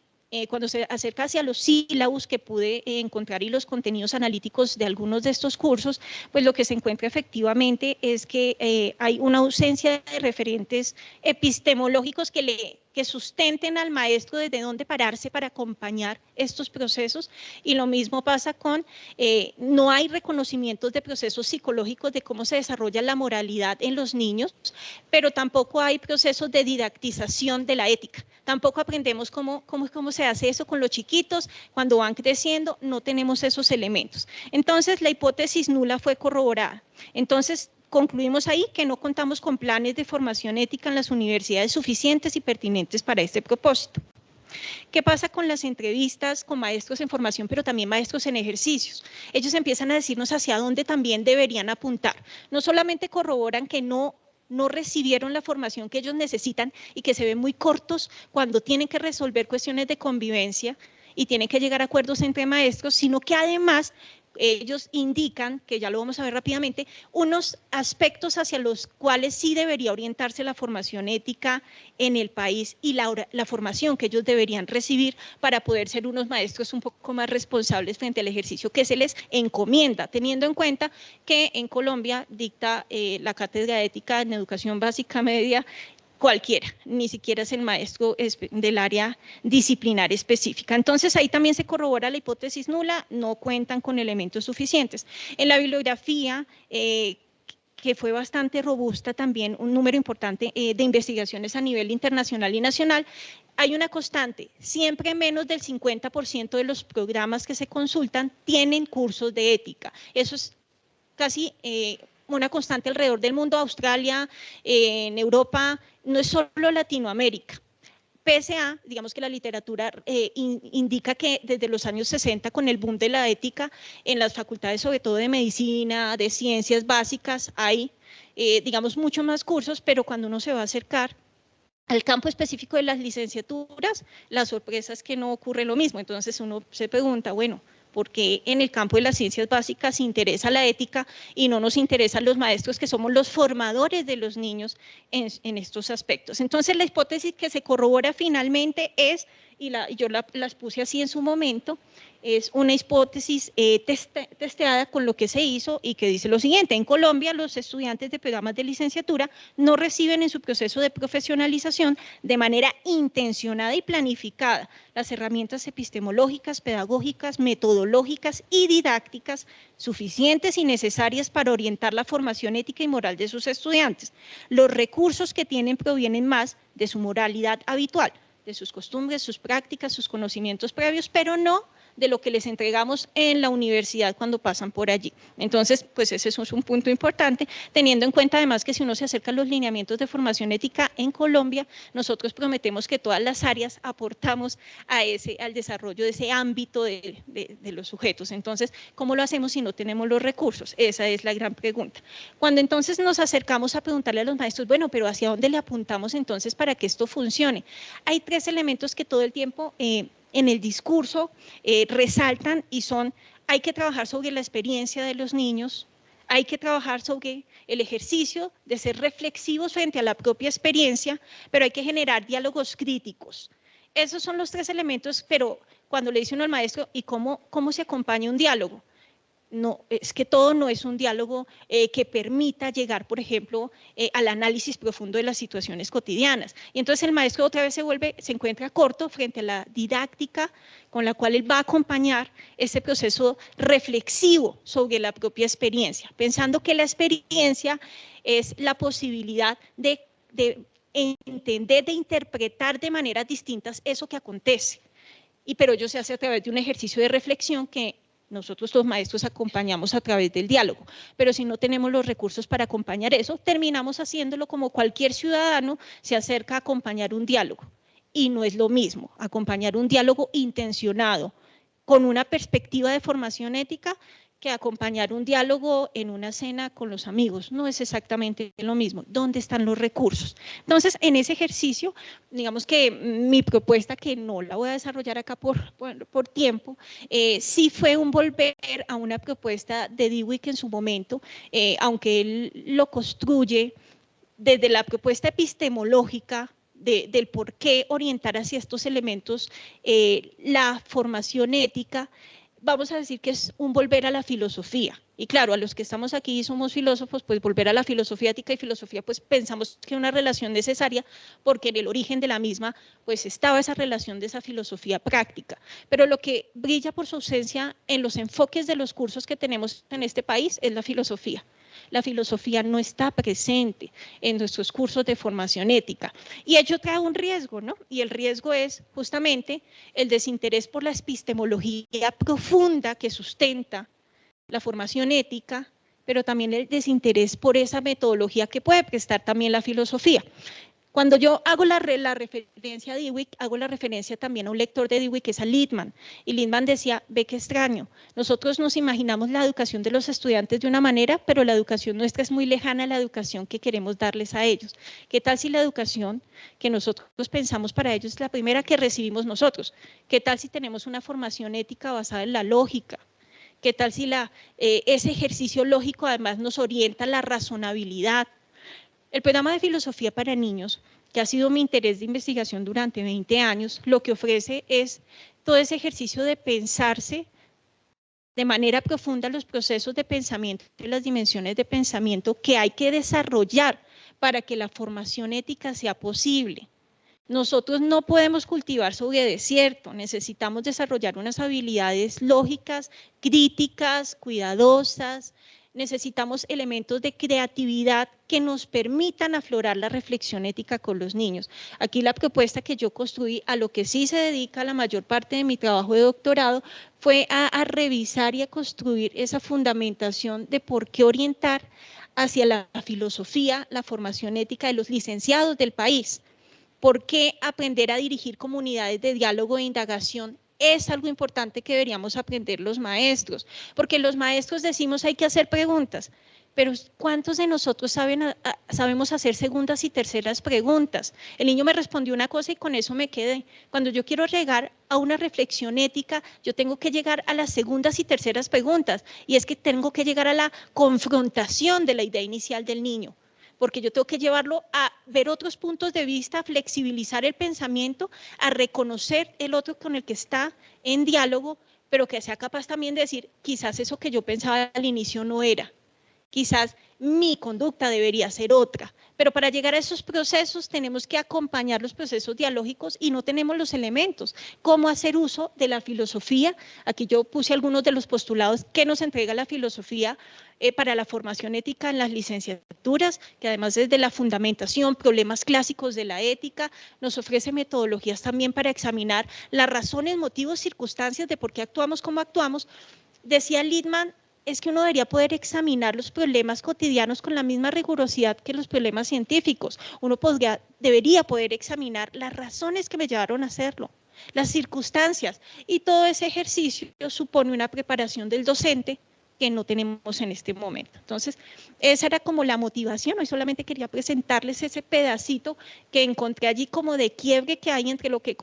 Cuando se acerca hacia los sílabus que pude encontrar y los contenidos analíticos de algunos de estos cursos, pues lo que se encuentra efectivamente es que hay una ausencia de referentes epistemológicos que sustenten al maestro desde dónde pararse para acompañar estos procesos, y lo mismo pasa con, no hay reconocimientos de procesos psicológicos de cómo se desarrolla la moralidad en los niños, pero tampoco hay procesos de didactización de la ética, tampoco aprendemos cómo se hace eso con los chiquitos, cuando van creciendo no tenemos esos elementos. Entonces la hipótesis nula fue corroborada. Entonces concluimos ahí que no contamos con planes de formación ética en las universidades suficientes y pertinentes para este propósito. ¿Qué pasa con las entrevistas con maestros en formación, pero también maestros en ejercicios? Ellos empiezan a decirnos hacia dónde también deberían apuntar. No solamente corroboran que no no recibieron la formación que ellos necesitan y que se ven muy cortos cuando tienen que resolver cuestiones de convivencia y tienen que llegar a acuerdos entre maestros, sino que además ellos indican, que ya lo vamos a ver rápidamente, unos aspectos hacia los cuales sí debería orientarse la formación ética en el país y la formación que ellos deberían recibir para poder ser unos maestros un poco más responsables frente al ejercicio que se les encomienda, teniendo en cuenta que en Colombia dicta la Cátedra de Ética en Educación Básica Media cualquiera, ni siquiera es el maestro del área disciplinar específica. Entonces ahí también se corrobora la hipótesis nula, no cuentan con elementos suficientes. En la bibliografía, que fue bastante robusta también, un número importante de investigaciones a nivel internacional y nacional, hay una constante, siempre menos del 50% de los programas que se consultan tienen cursos de ética. Eso es casi una constante alrededor del mundo, Australia, en Europa, no es solo Latinoamérica. Pese a, digamos que la literatura indica que desde los años 60, con el boom de la ética, en las facultades, sobre todo de medicina, de ciencias básicas, hay, digamos, mucho más cursos, pero cuando uno se va a acercar al campo específico de las licenciaturas, la sorpresa es que no ocurre lo mismo. Entonces uno se pregunta, bueno, porque en el campo de las ciencias básicas se interesa la ética y no nos interesan los maestros que somos los formadores de los niños en estos aspectos. Entonces la hipótesis que se corrobora finalmente es, y yo las puse así en su momento, es una hipótesis testeada con lo que se hizo y que dice lo siguiente: en Colombia los estudiantes de programas de licenciatura no reciben en su proceso de profesionalización de manera intencionada y planificada las herramientas epistemológicas, pedagógicas, metodológicas y didácticas suficientes y necesarias para orientar la formación ética y moral de sus estudiantes. Los recursos que tienen provienen más de su moralidad habitual, de sus costumbres, sus prácticas, sus conocimientos previos, pero no de lo que les entregamos en la universidad cuando pasan por allí. Entonces, pues ese es un punto importante, teniendo en cuenta además que si uno se acerca a los lineamientos de formación ética en Colombia, nosotros prometemos que todas las áreas aportamos al desarrollo de ese ámbito de los sujetos. Entonces, ¿cómo lo hacemos si no tenemos los recursos? Esa es la gran pregunta. Cuando entonces nos acercamos a preguntarle a los maestros, bueno, pero ¿hacia dónde le apuntamos entonces para que esto funcione? Hay tres elementos que todo el tiempo en el discurso resaltan y son: hay que trabajar sobre la experiencia de los niños, hay que trabajar sobre el ejercicio de ser reflexivos frente a la propia experiencia, pero hay que generar diálogos críticos. Esos son los tres elementos, pero cuando le dice uno al maestro, ¿y cómo se acompaña un diálogo? No, es que todo no es un diálogo que permita llegar, por ejemplo, al análisis profundo de las situaciones cotidianas. Y entonces el maestro otra vez se encuentra corto frente a la didáctica con la cual él va a acompañar ese proceso reflexivo sobre la propia experiencia, pensando que la experiencia es la posibilidad de entender, de interpretar de maneras distintas eso que acontece. Pero ello se hace a través de un ejercicio de reflexión que nosotros los maestros acompañamos a través del diálogo, pero si no tenemos los recursos para acompañar eso, terminamos haciéndolo como cualquier ciudadano se acerca a acompañar un diálogo, y no es lo mismo acompañar un diálogo intencionado con una perspectiva de formación ética que acompañar un diálogo en una cena con los amigos. No es exactamente lo mismo. ¿Dónde están los recursos? Entonces, en ese ejercicio, digamos que mi propuesta, que no la voy a desarrollar acá por tiempo, sí fue un volver a una propuesta de Dewey en su momento, aunque él lo construye desde la propuesta epistemológica del por qué orientar hacia estos elementos la formación ética. Vamos a decir que es un volver a la filosofía. Y claro, a los que estamos aquí y somos filósofos, pues volver a la filosofía ética y filosofía, pues pensamos que es una relación necesaria, porque en el origen de la misma, pues estaba esa relación de esa filosofía práctica. Pero lo que brilla por su ausencia en los enfoques de los cursos que tenemos en este país es la filosofía. La filosofía no está presente en nuestros cursos de formación ética. Y ello trae un riesgo, ¿no? Y el riesgo es justamente el desinterés por la epistemología profunda que sustenta la formación ética, pero también el desinterés por esa metodología que puede prestar también la filosofía. Cuando yo hago la referencia a Dewey, hago la referencia también a un lector de Dewey que es a Littman. Y Littman decía, ve qué extraño, nosotros nos imaginamos la educación de los estudiantes de una manera, pero la educación nuestra es muy lejana a la educación que queremos darles a ellos. ¿Qué tal si la educación que nosotros pensamos para ellos es la primera que recibimos nosotros? ¿Qué tal si tenemos una formación ética basada en la lógica? ¿Qué tal si ese ejercicio lógico además nos orienta a la razonabilidad? El programa de filosofía para niños, que ha sido mi interés de investigación durante 20 años, lo que ofrece es todo ese ejercicio de pensarse de manera profunda los procesos de pensamiento y las dimensiones de pensamiento que hay que desarrollar para que la formación ética sea posible. Nosotros no podemos cultivar sobre desierto, necesitamos desarrollar unas habilidades lógicas, críticas, cuidadosas, necesitamos elementos de creatividad que nos permitan aflorar la reflexión ética con los niños. Aquí la propuesta que yo construí, a lo que sí se dedica la mayor parte de mi trabajo de doctorado, fue a revisar y a construir esa fundamentación de por qué orientar hacia la filosofía, la formación ética de los licenciados del país. ¿Por qué aprender a dirigir comunidades de diálogo e indagación es algo importante que deberíamos aprender los maestros? Porque los maestros decimos hay que hacer preguntas, pero ¿cuántos de nosotros sabemos hacer segundas y terceras preguntas? El niño me respondió una cosa y con eso me quedé. Cuando yo quiero llegar a una reflexión ética, yo tengo que llegar a las segundas y terceras preguntas, y es que tengo que llegar a la confrontación de la idea inicial del niño, porque yo tengo que llevarlo a ver otros puntos de vista, a flexibilizar el pensamiento, a reconocer el otro con el que está en diálogo, pero que sea capaz también de decir, quizás eso que yo pensaba al inicio no era, quizás mi conducta debería ser otra, pero para llegar a esos procesos tenemos que acompañar los procesos dialógicos y no tenemos los elementos. ¿Cómo hacer uso de la filosofía? Aquí yo puse algunos de los postulados que nos entrega la filosofía para la formación ética en las licenciaturas, que además desde la fundamentación, problemas clásicos de la ética, nos ofrece metodologías también para examinar las razones, motivos, circunstancias de por qué actuamos como actuamos. Decía Littman, es que uno debería poder examinar los problemas cotidianos con la misma rigurosidad que los problemas científicos. Uno debería poder examinar las razones que me llevaron a hacerlo, las circunstancias, y todo ese ejercicio supone una preparación del docente que no tenemos en este momento. Entonces, esa era como la motivación. Hoy solamente quería presentarles ese pedacito que encontré allí como de quiebre que hay entre lo que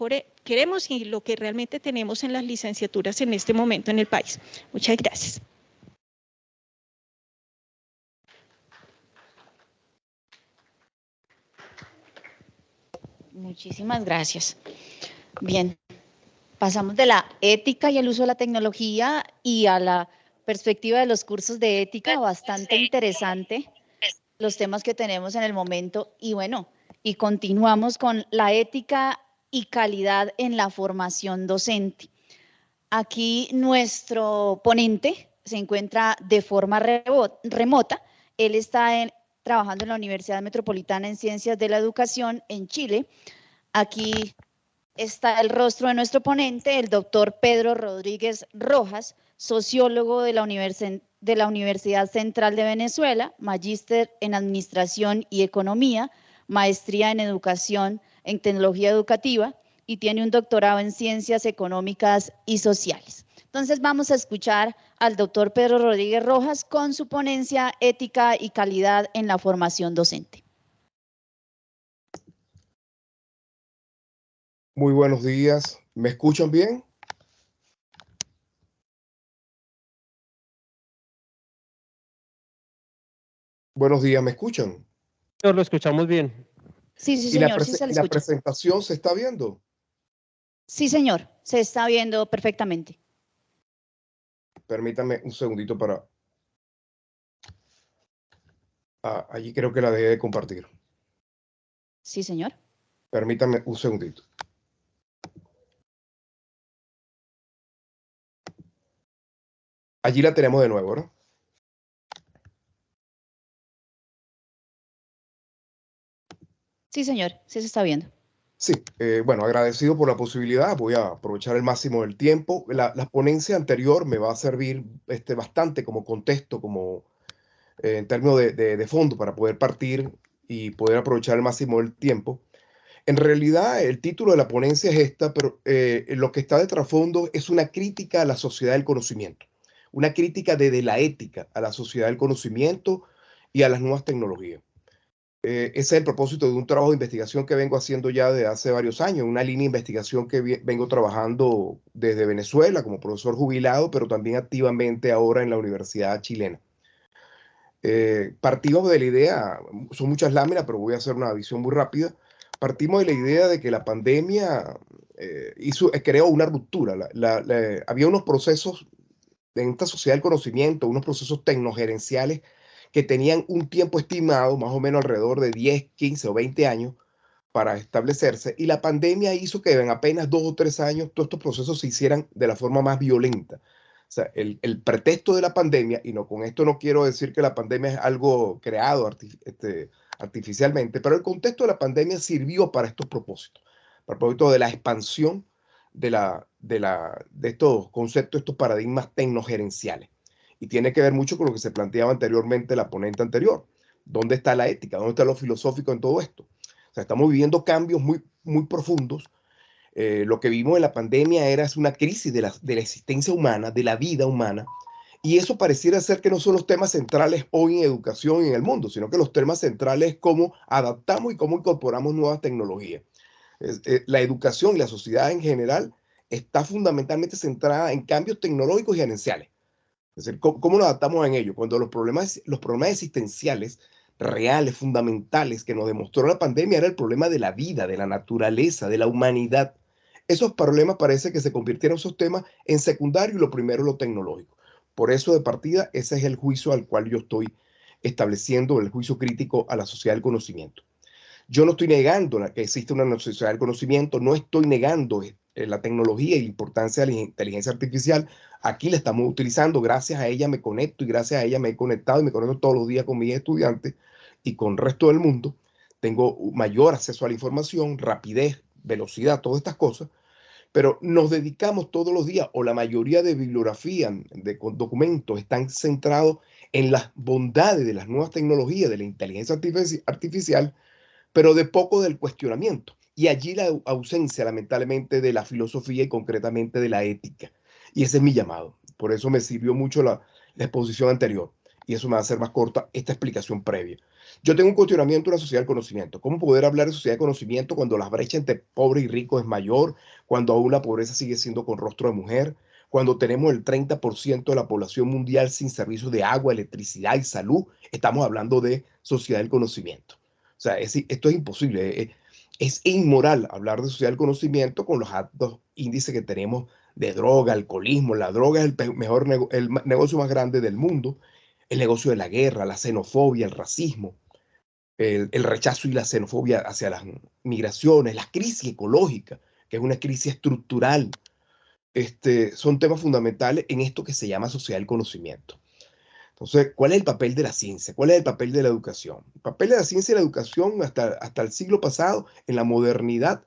queremos y lo que realmente tenemos en las licenciaturas en este momento en el país. Muchas gracias. Muchísimas gracias. Bien, pasamos de la ética y el uso de la tecnología y a la perspectiva de los cursos de ética, bastante interesante los temas que tenemos en el momento. Y bueno, y continuamos con la ética y calidad en la formación docente. Aquí nuestro ponente se encuentra de forma remota. Él está trabajando en la Universidad Metropolitana en Ciencias de la Educación en Chile. Aquí está el rostro de nuestro ponente, el doctor Pedro Rodríguez Rojas, sociólogo de la Universidad Central de Venezuela, magíster en Administración y Economía, maestría en Educación en Tecnología Educativa y tiene un doctorado en Ciencias Económicas y Sociales. Entonces vamos a escuchar al doctor Pedro Rodríguez Rojas con su ponencia Ética y Calidad en la Formación Docente. Muy buenos días. ¿Me escuchan bien? Buenos días, ¿me escuchan? Lo escuchamos bien. Sí, sí, señor, sí se le escucha. ¿La presentación se está viendo? Sí, señor, se está viendo perfectamente. Permítame un segundito para... allí creo que la dejé de compartir. Sí, señor. Permítame un segundito. Allí la tenemos de nuevo, ¿no? Sí, señor, sí se está viendo. Sí, bueno, agradecido por la posibilidad. Voy a aprovechar el máximo del tiempo. La ponencia anterior me va a servir bastante como contexto, como en términos de fondo, para poder partir y poder aprovechar al máximo el tiempo. En realidad, el título de la ponencia es esta, pero lo que está de trasfondo es una crítica a la sociedad del conocimiento, una crítica desde la ética a la sociedad del conocimiento y a las nuevas tecnologías. Ese es el propósito de un trabajo de investigación que vengo haciendo ya desde hace varios años, una línea de investigación que vengo trabajando desde Venezuela como profesor jubilado, pero también activamente ahora en la Universidad Chilena. Partimos de la idea, son muchas láminas, pero voy a hacer una visión muy rápida. Partimos de la idea de que la pandemia creó una ruptura. Había unos procesos en esta sociedad del conocimiento, unos procesos tecnogerenciales que tenían un tiempo estimado, más o menos alrededor de 10, 15 o 20 años para establecerse, y la pandemia hizo que en apenas 2 o 3 años todos estos procesos se hicieran de la forma más violenta. O sea, el pretexto de la pandemia, y no, con esto no quiero decir que la pandemia es algo creado artificialmente, pero el contexto de la pandemia sirvió para estos propósitos, para el propósito de la expansión de estos conceptos, estos paradigmas tecnogerenciales. Y tiene que ver mucho con lo que se planteaba anteriormente la ponente anterior. ¿Dónde está la ética? ¿Dónde está lo filosófico en todo esto? O sea, estamos viviendo cambios muy, muy profundos. Lo que vimos en la pandemia era una crisis de la existencia humana, de la vida humana, y eso pareciera ser que no son los temas centrales hoy en educación y en el mundo, sino que los temas centrales es cómo adaptamos y cómo incorporamos nuevas tecnologías. La educación y la sociedad en general está fundamentalmente centrada en cambios tecnológicos y gerenciales. Es decir, ¿cómo nos adaptamos en ello? Cuando los problemas existenciales reales, fundamentales que nos demostró la pandemia era el problema de la vida, de la naturaleza, de la humanidad. Esos problemas parece que se convirtieron esos temas en secundario y lo primero es lo tecnológico. Por eso de partida ese es el juicio al cual yo estoy estableciendo, el juicio crítico a la sociedad del conocimiento. Yo no estoy negando que existe una sociedad del conocimiento, no estoy negando la tecnología y la importancia de la inteligencia artificial. Aquí la estamos utilizando, gracias a ella me conecto y gracias a ella me he conectado y me conecto todos los días con mis estudiantes y con el resto del mundo. Tengo mayor acceso a la información, rapidez, velocidad, todas estas cosas, pero nos dedicamos todos los días, o la mayoría de bibliografía, de documentos, están centrados en las bondades de las nuevas tecnologías, de la inteligencia artificial, pero de poco del cuestionamiento. Y allí la ausencia, lamentablemente, de la filosofía y concretamente de la ética. Y ese es mi llamado. Por eso me sirvió mucho la exposición anterior. Y eso me va a hacer más corta esta explicación previa. Yo tengo un cuestionamiento de la sociedad del conocimiento. ¿Cómo poder hablar de sociedad del conocimiento cuando la brecha entre pobre y rico es mayor, cuando aún la pobreza sigue siendo con rostro de mujer, cuando tenemos el 30% de la población mundial sin servicios de agua, electricidad y salud? Estamos hablando de sociedad del conocimiento. O sea, esto es imposible. Es inmoral hablar de sociedad del conocimiento con los altos índices que tenemos de droga, alcoholismo. La droga es el negocio más grande del mundo. El negocio de la guerra, la xenofobia, el racismo, el rechazo y la xenofobia hacia las migraciones, la crisis ecológica, que es una crisis estructural. Son temas fundamentales en esto que se llama sociedad del conocimiento. Entonces, ¿cuál es el papel de la ciencia? ¿Cuál es el papel de la educación? El papel de la ciencia y la educación hasta el siglo pasado, en la modernidad,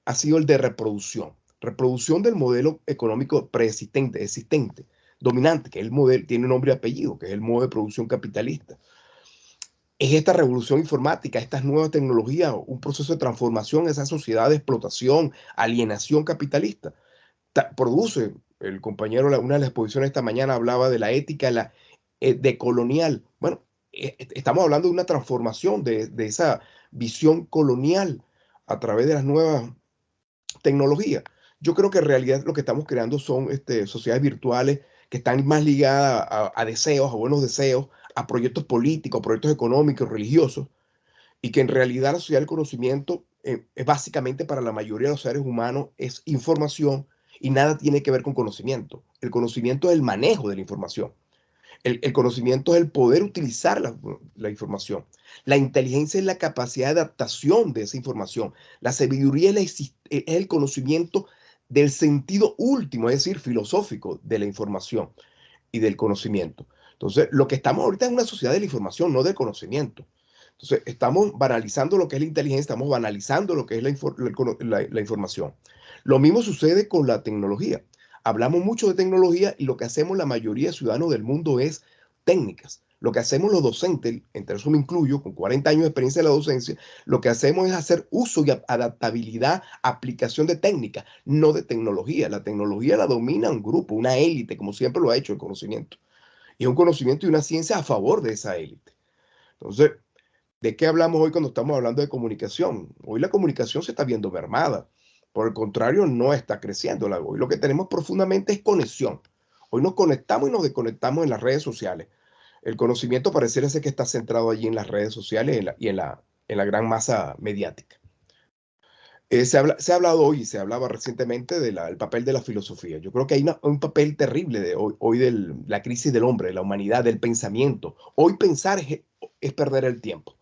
ha sido el de reproducción. Reproducción del modelo económico preexistente, existente, dominante, que es el modelo, tiene nombre y apellido, que es el modo de producción capitalista. Es esta revolución informática, estas nuevas tecnologías, un proceso de transformación en esa sociedad de explotación, alienación capitalista. Produce, el compañero, una de las exposiciones esta mañana hablaba de la ética, decolonial. Bueno, estamos hablando de una transformación de esa visión colonial a través de las nuevas tecnologías. Yo creo que en realidad lo que estamos creando son sociedades virtuales que están más ligadas a deseos, a buenos deseos, a proyectos políticos, a proyectos económicos, religiosos, y que en realidad la sociedad del conocimiento es básicamente para la mayoría de los seres humanos es información y nada tiene que ver con conocimiento. El conocimiento es el manejo de la información. El conocimiento es el poder utilizar la información. La inteligencia es la capacidad de adaptación de esa información. La sabiduría es el conocimiento del sentido último, es decir, filosófico de la información y del conocimiento. Entonces, lo que estamos ahorita es una sociedad de la información, no del conocimiento. Entonces, estamos banalizando lo que es la inteligencia, estamos banalizando lo que es la información. Lo mismo sucede con la tecnología. Hablamos mucho de tecnología y lo que hacemos la mayoría de ciudadanos del mundo es técnicas. Lo que hacemos los docentes, entre eso me incluyo, con 40 años de experiencia en la docencia, lo que hacemos es hacer uso y adaptabilidad, aplicación de técnicas, no de tecnología. La tecnología la domina un grupo, una élite, como siempre lo ha hecho el conocimiento. Y es un conocimiento y una ciencia a favor de esa élite. Entonces, ¿de qué hablamos hoy cuando estamos hablando de comunicación? Hoy la comunicación se está viendo mermada. Por el contrario, no está creciendo. Hoy lo que tenemos profundamente es conexión. Hoy nos conectamos y nos desconectamos en las redes sociales. El conocimiento pareciera ser que está centrado allí en las redes sociales y en la gran masa mediática. Se ha hablado hoy y se hablaba recientemente del papel de la filosofía. Yo creo que hay un papel terrible hoy de la crisis del hombre, de la humanidad, del pensamiento. Hoy pensar es perder el tiempo.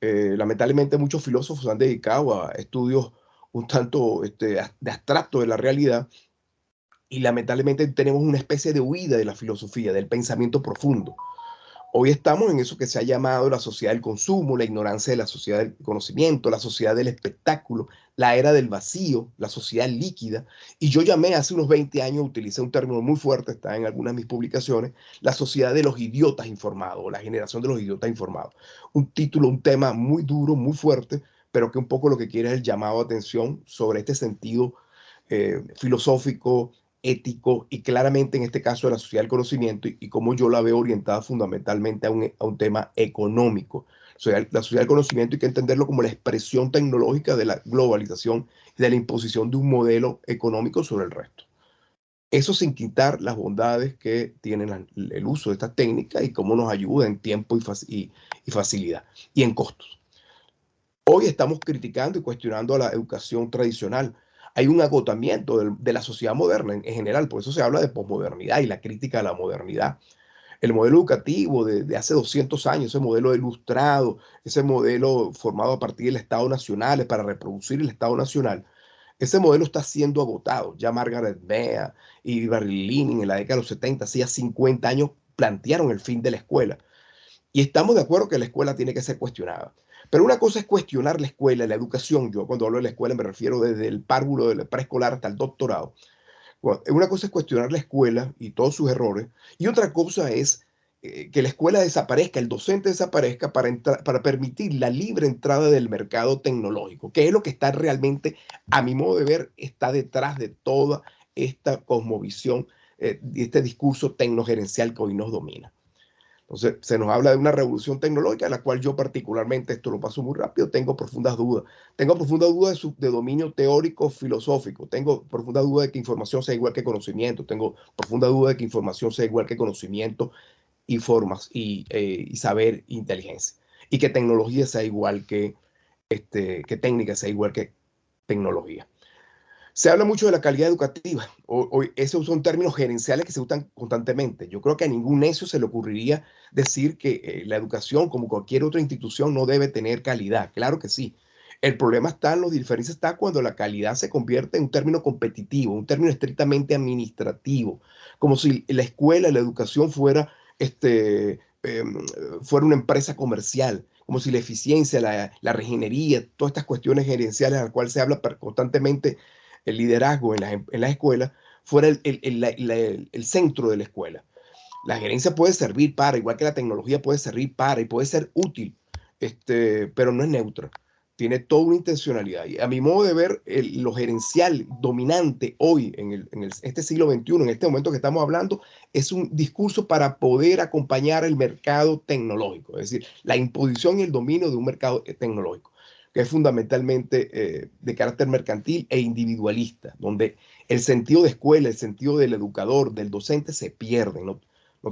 Lamentablemente muchos filósofos se han dedicado a estudios un tanto de abstracto de la realidad y lamentablemente tenemos una especie de huida de la filosofía, del pensamiento profundo. Hoy estamos en eso que se ha llamado la sociedad del consumo, la ignorancia de la sociedad del conocimiento, la sociedad del espectáculo, la era del vacío, la sociedad líquida. Y yo llamé hace unos 20 años, utilicé un término muy fuerte, está en algunas de mis publicaciones, la sociedad de los idiotas informados, o la generación de los idiotas informados. Un título, un tema muy duro, muy fuerte, pero que un poco lo que quiere es el llamado de atención sobre este sentido filosófico, ético y claramente en este caso de la sociedad del conocimiento y cómo yo la veo orientada fundamentalmente a un tema económico. O sea, la sociedad del conocimiento hay que entenderlo como la expresión tecnológica de la globalización y de la imposición de un modelo económico sobre el resto. Eso sin quitar las bondades que tienen el uso de estas técnicas y cómo nos ayuda en tiempo y facilidad y en costos. Hoy estamos criticando y cuestionando a la educación tradicional. Hay un agotamiento de la sociedad moderna en general, por eso se habla de posmodernidad y la crítica a la modernidad. El modelo educativo de hace 200 años, ese modelo ilustrado, ese modelo formado a partir del Estado Nacional para reproducir el Estado Nacional, ese modelo está siendo agotado. Ya Margaret Mead y Barry Lenin en la década de los 70, hacía 50 años, plantearon el fin de la escuela. Y estamos de acuerdo que la escuela tiene que ser cuestionada. Pero una cosa es cuestionar la escuela, la educación. Yo cuando hablo de la escuela me refiero desde el párvulo del preescolar hasta el doctorado. Una cosa es cuestionar la escuela y todos sus errores. Y otra cosa es que la escuela desaparezca, el docente desaparezca para permitir la libre entrada del mercado tecnológico, que es lo que está realmente, a mi modo de ver, está detrás de toda esta cosmovisión, este discurso tecnogerencial que hoy nos domina. Entonces, se nos habla de una revolución tecnológica, en la cual yo particularmente, esto lo paso muy rápido, tengo profundas dudas. Tengo profundas dudas de dominio teórico, filosófico. Tengo profunda duda de que información sea igual que conocimiento. Tengo profunda duda de que información sea igual que conocimiento y formas y saber, inteligencia. Y que tecnología sea igual que técnica sea igual que tecnología. Se habla mucho de la calidad educativa. Hoy esos son términos gerenciales que se usan constantemente. Yo creo que a ningún necio se le ocurriría decir que la educación, como cualquier otra institución, no debe tener calidad. Claro que sí. El problema está, la diferencia está cuando la calidad se convierte en un término competitivo, un término estrictamente administrativo, como si la escuela, la educación fuera una empresa comercial, como si la eficiencia, la reginería, todas estas cuestiones gerenciales a las cuales se habla constantemente, el liderazgo en las escuelas, fuera el centro de la escuela. La gerencia puede servir para, igual que la tecnología puede servir para y puede ser útil, pero no es neutra. Tiene toda una intencionalidad. Y a mi modo de ver, lo gerencial dominante hoy, en este siglo XXI, en este momento que estamos hablando, es un discurso para poder acompañar el mercado tecnológico, es decir, la imposición y el dominio de un mercado tecnológico, que es fundamentalmente de carácter mercantil e individualista, donde el sentido de escuela, el sentido del educador, del docente se pierde, no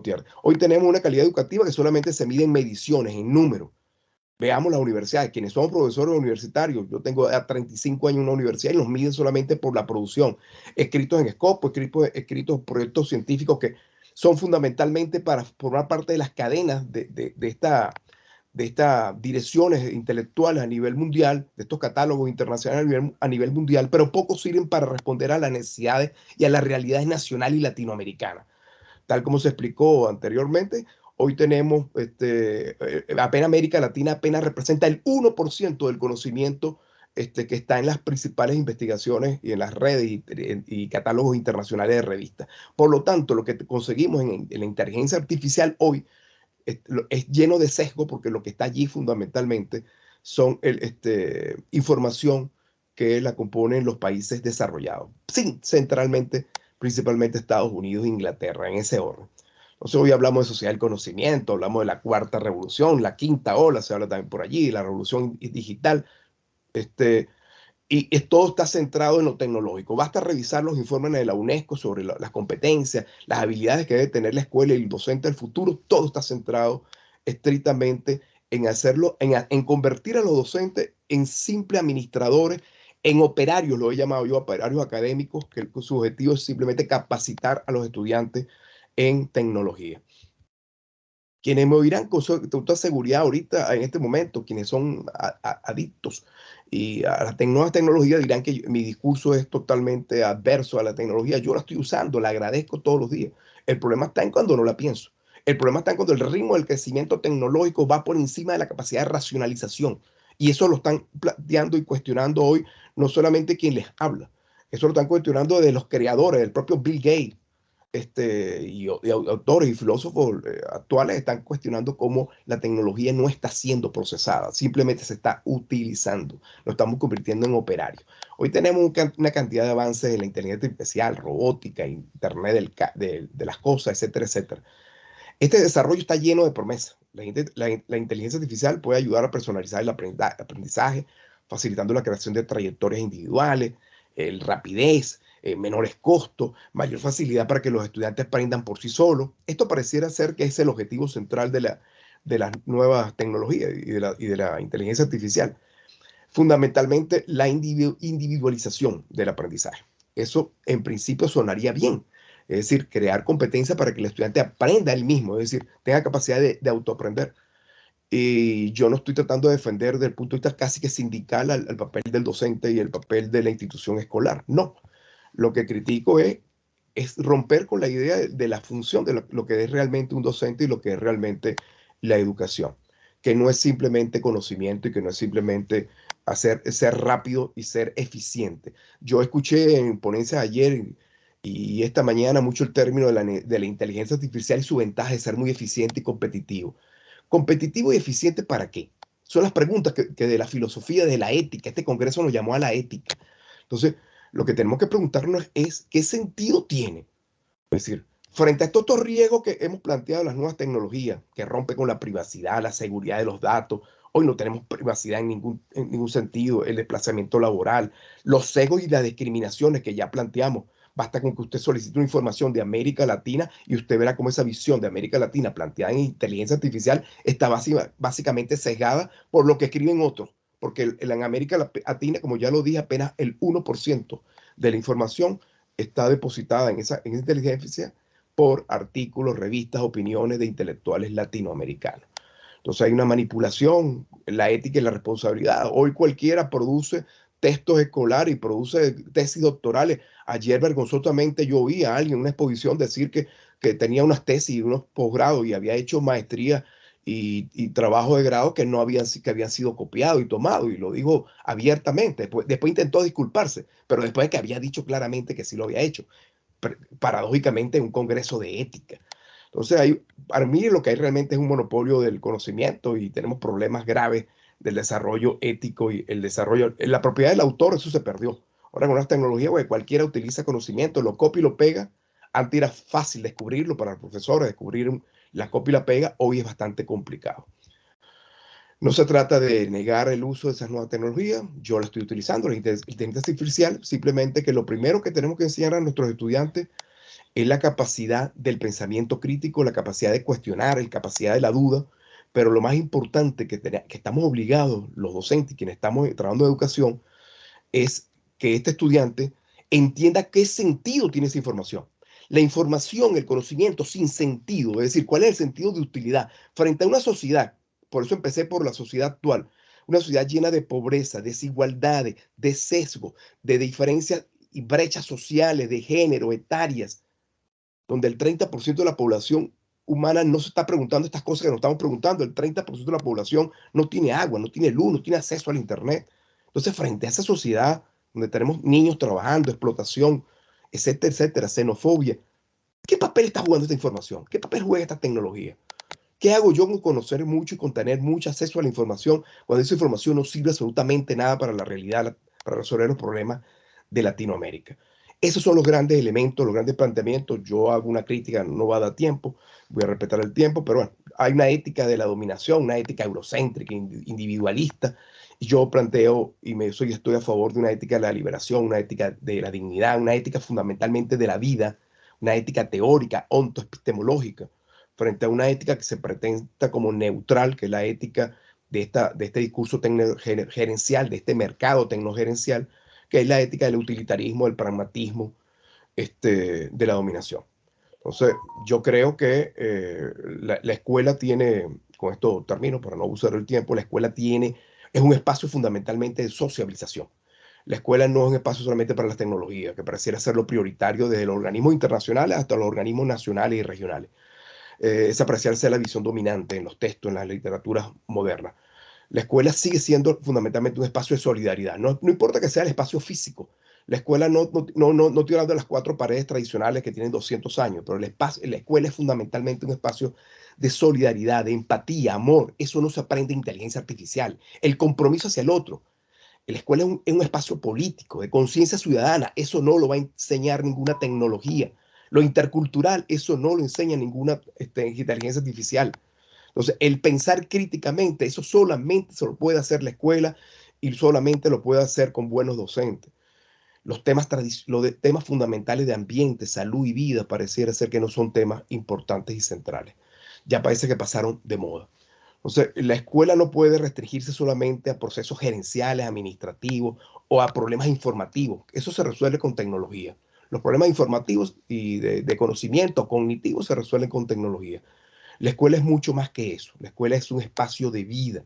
pierde. Hoy tenemos una calidad educativa que solamente se mide en mediciones, en números. Veamos las universidades, quienes somos profesores universitarios, yo tengo 35 años en una universidad y nos miden solamente por la producción, escritos en Scopus, escritos proyectos científicos que son fundamentalmente para formar parte de las cadenas de estas direcciones intelectuales a nivel mundial, de estos catálogos internacionales a nivel mundial, pero pocos sirven para responder a las necesidades y a las realidades nacionales y latinoamericanas. Tal como se explicó anteriormente, hoy tenemos, apenas América Latina apenas representa el 1% del conocimiento que está en las principales investigaciones y en las redes y catálogos internacionales de revistas. Por lo tanto, lo que conseguimos en la inteligencia artificial hoy es lleno de sesgo porque lo que está allí fundamentalmente son información que la componen los países desarrollados. Sí, centralmente, principalmente Estados Unidos e Inglaterra, en ese orden. Entonces hoy hablamos de sociedad del conocimiento, hablamos de la cuarta revolución, la quinta ola, se habla también por allí, la revolución digital, y todo está centrado en lo tecnológico. Basta revisar los informes de la UNESCO sobre las competencias, las habilidades que debe tener la escuela y el docente del futuro. Todo está centrado estrictamente en hacerlo, en convertir a los docentes en simples administradores, en operarios, lo he llamado yo, operarios académicos, que su objetivo es simplemente capacitar a los estudiantes en tecnología. Quienes me oirán con toda seguridad ahorita, en este momento, quienes son adictos y a las nuevas tecnologías, dirán que mi discurso es totalmente adverso a la tecnología. Yo la estoy usando, la agradezco todos los días. El problema está en cuando no la pienso. El problema está en cuando el ritmo del crecimiento tecnológico va por encima de la capacidad de racionalización. Y eso lo están planteando y cuestionando hoy no solamente quien les habla, eso lo están cuestionando de los creadores, del propio Bill Gates. Y autores y filósofos actuales están cuestionando cómo la tecnología no está siendo procesada, simplemente se está utilizando, lo estamos convirtiendo en operarios. Hoy tenemos una cantidad de avances en la inteligencia artificial, robótica, internet de las cosas, etcétera, etcétera. Este desarrollo está lleno de promesas. La inteligencia artificial puede ayudar a personalizar el aprendizaje, facilitando la creación de trayectorias individuales, rapidez, menores costos, mayor facilidad para que los estudiantes aprendan por sí solos. Esto pareciera ser que es el objetivo central de las nuevas tecnologías y de la inteligencia artificial. Fundamentalmente, la individualización del aprendizaje. Eso en principio sonaría bien. Es decir, crear competencia para que el estudiante aprenda él mismo, es decir, tenga capacidad de autoaprender. Y yo no estoy tratando de defender desde el punto de vista casi que sindical al papel del docente y el papel de la institución escolar. No. Lo que critico es romper con la idea de la función de lo que es realmente un docente y lo que es realmente la educación, que no es simplemente conocimiento y que no es simplemente ser rápido y ser eficiente. Yo escuché en ponencias ayer y esta mañana mucho el término de la inteligencia artificial y su ventaja de ser muy eficiente y competitivo. ¿Competitivo y eficiente para qué? Son las preguntas que de la filosofía, de la ética. Este congreso nos llamó a la ética. Entonces, lo que tenemos que preguntarnos es qué sentido tiene. Es decir, frente a estos riesgos que hemos planteado las nuevas tecnologías, que rompen con la privacidad, la seguridad de los datos, hoy no tenemos privacidad en ningún sentido, el desplazamiento laboral, los sesgos y las discriminaciones que ya planteamos. Basta con que usted solicite una información de América Latina y usted verá cómo esa visión de América Latina planteada en inteligencia artificial está básicamente sesgada por lo que escriben otros. Porque en América Latina, como ya lo dije, apenas el 1% de la información está depositada en esa inteligencia por artículos, revistas, opiniones de intelectuales latinoamericanos. Entonces hay una manipulación, la ética y la responsabilidad. Hoy cualquiera produce textos escolares y produce tesis doctorales. Ayer vergonzosamente yo oí a alguien en una exposición decir que tenía unas tesis y unos posgrados y había hecho maestría y trabajo de grado que habían sido copiados y tomados, y lo dijo abiertamente. Después intentó disculparse, pero después de que había dicho claramente que sí lo había hecho, paradójicamente en un congreso de ética. Entonces, para mí lo que hay realmente es un monopolio del conocimiento y tenemos problemas graves del desarrollo ético y el desarrollo, la propiedad del autor, eso se perdió. Ahora con las tecnologías, cualquiera utiliza conocimiento, lo copia y lo pega. Antes era fácil descubrirlo para los profesores, descubrir la copia y la pega, hoy es bastante complicado. No se trata de negar el uso de esas nuevas tecnologías, yo la estoy utilizando, la inteligencia artificial, simplemente que lo primero que tenemos que enseñar a nuestros estudiantes es la capacidad del pensamiento crítico, la capacidad de cuestionar, la capacidad de la duda, pero lo más importante que estamos obligados, los docentes, quienes estamos trabajando en educación, es que este estudiante entienda qué sentido tiene esa información. La información, el conocimiento sin sentido, es decir, cuál es el sentido de utilidad frente a una sociedad. Por eso empecé por la sociedad actual, una sociedad llena de pobreza, desigualdades, de sesgo, de diferencias y brechas sociales, de género, etarias, donde el 30% de la población humana no se está preguntando estas cosas que nos estamos preguntando. El 30% de la población no tiene agua, no tiene luz, no tiene acceso al internet. Entonces, frente a esa sociedad donde tenemos niños trabajando, explotación, etcétera, etcétera, xenofobia, ¿qué papel está jugando esta información? ¿Qué papel juega esta tecnología? ¿Qué hago yo con conocer mucho y con tener mucho acceso a la información cuando esa información no sirve absolutamente nada para la realidad, para resolver los problemas de Latinoamérica? Esos son los grandes elementos, los grandes planteamientos. Yo hago una crítica, no va a dar tiempo, voy a respetar el tiempo, pero bueno, hay una ética de la dominación, una ética eurocéntrica, individualista. Yo planteo y estoy a favor de una ética de la liberación, una ética de la dignidad, una ética fundamentalmente de la vida, una ética teórica, ontoepistemológica, frente a una ética que se presenta como neutral, que es la ética de este discurso gerencial, de este mercado tecnogerencial, que es la ética del utilitarismo, del pragmatismo, de la dominación. Entonces, yo creo que la escuela tiene, con esto termino para no abusar del tiempo, la escuela es un espacio fundamentalmente de sociabilización. La escuela no es un espacio solamente para las tecnologías, que pareciera ser lo prioritario desde los organismos internacionales hasta los organismos nacionales y regionales. Esa pareciera ser la visión dominante en los textos, en las literaturas modernas. La escuela sigue siendo fundamentalmente un espacio de solidaridad. No importa que sea el espacio físico. La escuela no estoy hablando de las 4 paredes tradicionales que tienen 200 años, pero la escuela es fundamentalmente un espacio de solidaridad, de empatía, amor. Eso no se aprende en inteligencia artificial. El compromiso hacia el otro. La escuela es un espacio político, de conciencia ciudadana. Eso no lo va a enseñar ninguna tecnología. Lo intercultural, eso no lo enseña ninguna inteligencia artificial. Entonces, el pensar críticamente, eso solamente se lo puede hacer la escuela y solamente lo puede hacer con buenos docentes. Los temas fundamentales de ambiente, salud y vida pareciera ser que no son temas importantes y centrales. Ya parece que pasaron de moda. Entonces, la escuela no puede restringirse solamente a procesos gerenciales, administrativos o a problemas informativos. Eso se resuelve con tecnología. Los problemas informativos y de conocimiento cognitivo se resuelven con tecnología. La escuela es mucho más que eso. La escuela es un espacio de vida.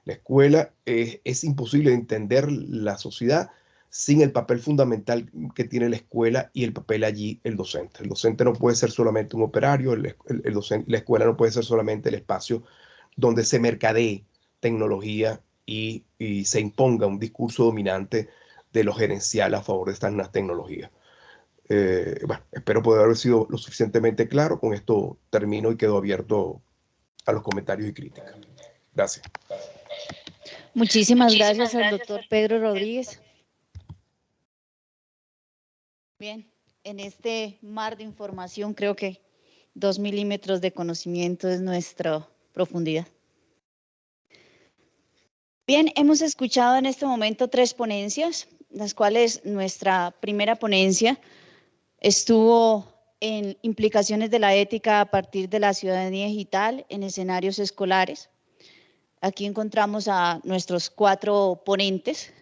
La escuela es imposible entender la sociedad sin el papel fundamental que tiene la escuela y el papel allí el docente. El docente no puede ser solamente un operario, la escuela no puede ser solamente el espacio donde se mercadee tecnología y se imponga un discurso dominante de lo gerencial a favor de estas nuevas tecnologías. Bueno, espero poder haber sido lo suficientemente claro. Con esto termino y quedo abierto a los comentarios y críticas. Gracias. Muchísimas gracias al doctor Pedro Rodríguez. Bien, en este mar de información creo que 2 milímetros de conocimiento es nuestra profundidad. Bien, hemos escuchado en este momento 3 ponencias, las cuales nuestra primera ponencia estuvo en implicaciones de la ética a partir de la ciudadanía digital en escenarios escolares. Aquí encontramos a nuestros 4 ponentes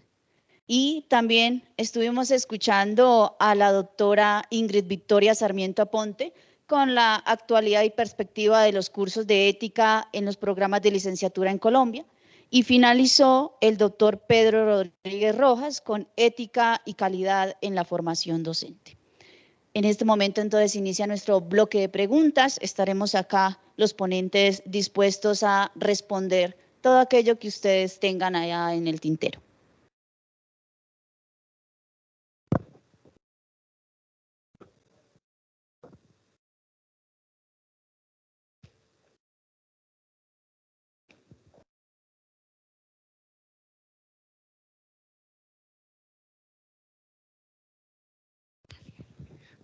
y también estuvimos escuchando a la doctora Ingrid Victoria Sarmiento Aponte con la actualidad y perspectiva de los cursos de ética en los programas de licenciatura en Colombia. Y finalizó el doctor Pedro Rodríguez Rojas con ética y calidad en la formación docente. En este momento entonces inicia nuestro bloque de preguntas. Estaremos acá los ponentes dispuestos a responder todo aquello que ustedes tengan allá en el tintero.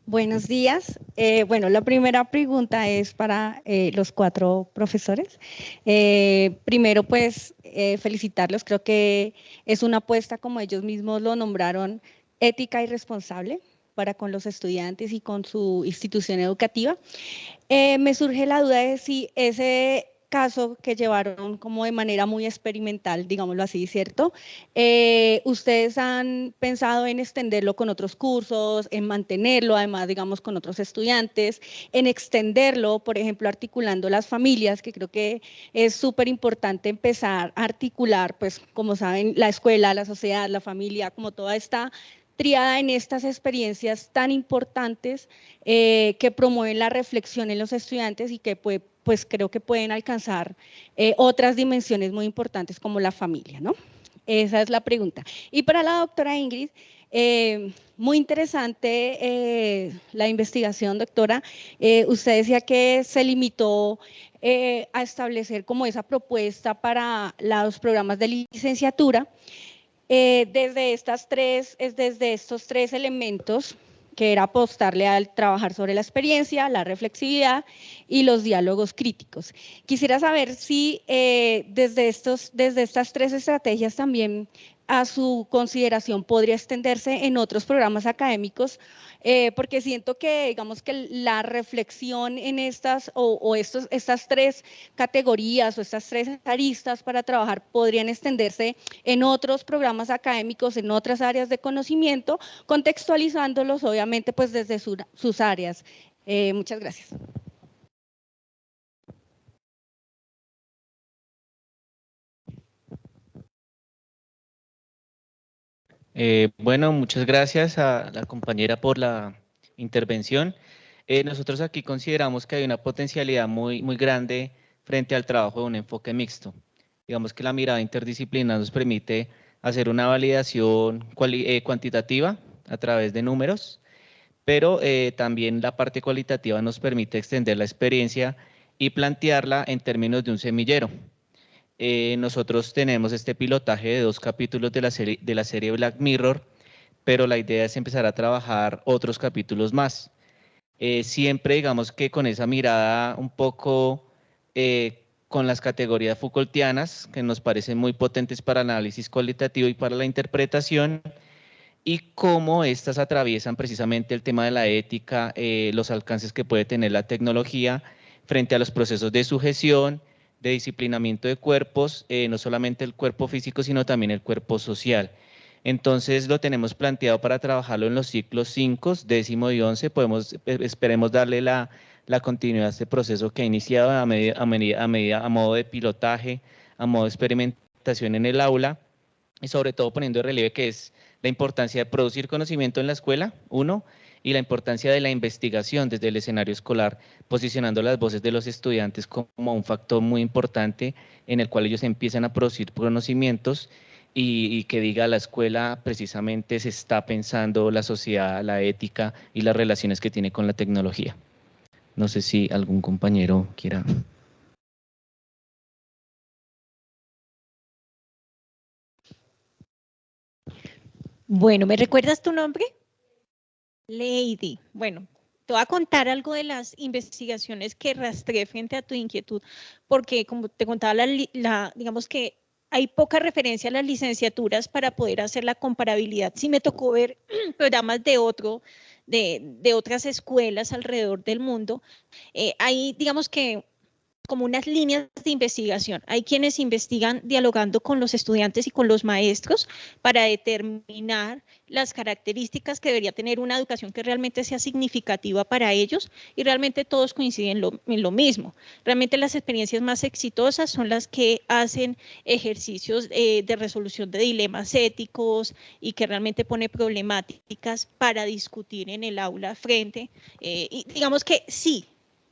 Buenos días. Bueno, la primera pregunta es para los 4 profesores. Primero, pues, felicitarlos. Creo que es una apuesta, como ellos mismos lo nombraron, ética y responsable para con los estudiantes y con su institución educativa. Me surge la duda de si ese caso que llevaron como de manera muy experimental, digámoslo así, ¿cierto? ¿Ustedes han pensado en extenderlo con otros cursos, en mantenerlo, además, digamos, con otros estudiantes, en extenderlo, por ejemplo, articulando las familias, que creo que es súper importante empezar a articular, pues, como saben, la escuela, la sociedad, la familia, como toda esta triada en estas experiencias tan importantes que promueven la reflexión en los estudiantes y que pues creo que pueden alcanzar otras dimensiones muy importantes como la familia, ¿no? Esa es la pregunta. Y para la doctora Ingrid, muy interesante la investigación, doctora. Usted decía que se limitó a establecer como esa propuesta para los programas de licenciatura. Desde estos tres elementos, que era apostarle al trabajar sobre la experiencia, la reflexividad y los diálogos críticos. Quisiera saber si desde estas tres estrategias también a su consideración podría extenderse en otros programas académicos, porque siento que, digamos que la reflexión en estas tres categorías o estas tres aristas para trabajar podrían extenderse en otros programas académicos, en otras áreas de conocimiento, contextualizándolos obviamente pues desde sus áreas. Muchas gracias. Bueno, muchas gracias a la compañera por la intervención. Nosotros aquí consideramos que hay una potencialidad muy grande frente al trabajo de un enfoque mixto. Digamos que la mirada interdisciplinar nos permite hacer una validación cuantitativa a través de números, pero también la parte cualitativa nos permite extender la experiencia y plantearla en términos de un semillero. Nosotros tenemos este pilotaje de 2 capítulos de la serie Black Mirror, pero la idea es empezar a trabajar otros capítulos más. Siempre digamos que con esa mirada un poco con las categorías Foucaultianas, que nos parecen muy potentes para el análisis cualitativo y para la interpretación, y cómo estas atraviesan precisamente el tema de la ética, los alcances que puede tener la tecnología frente a los procesos de sujeción, de disciplinamiento de cuerpos, no solamente el cuerpo físico, sino también el cuerpo social. Entonces lo tenemos planteado para trabajarlo en los ciclos 5, 10º y 11. Esperemos darle la continuidad a este proceso que ha iniciado a modo de pilotaje, a modo de experimentación en el aula, y sobre todo poniendo en relieve que es la importancia de producir conocimiento en la escuela, 1, y la importancia de la investigación desde el escenario escolar, posicionando las voces de los estudiantes como un factor muy importante en el cual ellos empiezan a producir conocimientos y que diga la escuela precisamente se está pensando la sociedad, la ética y las relaciones que tiene con la tecnología. No sé si algún compañero quiera. Bueno, ¿me recuerdas tu nombre? Lady. Bueno, te voy a contar algo de las investigaciones que rastreé frente a tu inquietud, porque como te contaba, digamos que hay poca referencia a las licenciaturas para poder hacer la comparabilidad. Sí me tocó ver programas de otras escuelas alrededor del mundo. Hay, digamos que, como unas líneas de investigación. Hay quienes investigan dialogando con los estudiantes y con los maestros para determinar las características que debería tener una educación que realmente sea significativa para ellos, y realmente todos coinciden en lo mismo. Realmente las experiencias más exitosas son las que hacen ejercicios de resolución de dilemas éticos y que realmente pone problemáticas para discutir en el aula frente. Y digamos que sí.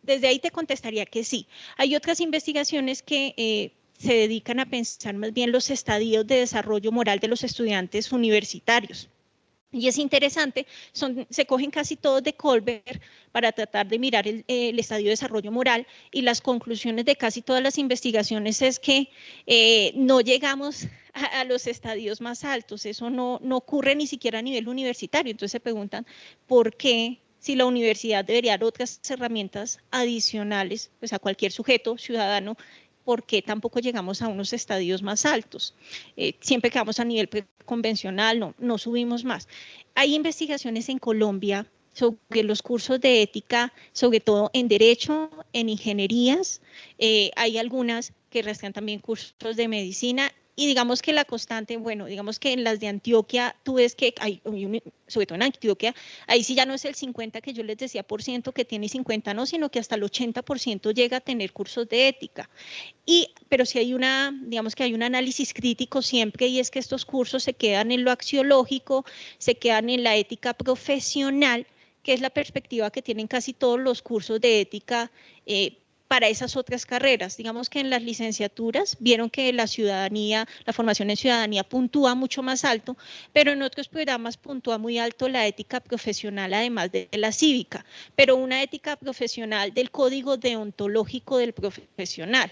Desde ahí te contestaría que sí. Hay otras investigaciones que se dedican a pensar más bien los estadios de desarrollo moral de los estudiantes universitarios. Y es interesante, se cogen casi todos de Kohlberg para tratar de mirar el estadio de desarrollo moral, y las conclusiones de casi todas las investigaciones es que no llegamos a los estadios más altos. Eso no ocurre ni siquiera a nivel universitario. Entonces se preguntan por qué, si la universidad debería dar otras herramientas adicionales pues a cualquier sujeto ciudadano, ¿por qué tampoco llegamos a unos estadios más altos? Siempre quedamos a nivel convencional, no subimos más. Hay investigaciones en Colombia sobre los cursos de ética, sobre todo en derecho, en ingenierías. Hay algunas que rastrean también cursos de medicina. Y digamos que la constante, bueno, digamos que en las de Antioquia, tú ves que hay, sobre todo en Antioquia, ahí sí ya no es el 50% que yo les decía que tiene 50, no, sino que hasta el 80% llega a tener cursos de ética. Pero sí hay digamos que hay un análisis crítico siempre, y es que estos cursos se quedan en lo axiológico, se quedan en la ética profesional, que es la perspectiva que tienen casi todos los cursos de ética, para esas otras carreras. Digamos que en las licenciaturas vieron que la ciudadanía, la formación en ciudadanía puntúa mucho más alto, pero en otros programas puntúa muy alto la ética profesional, además de la cívica, pero una ética profesional del código deontológico del profesional.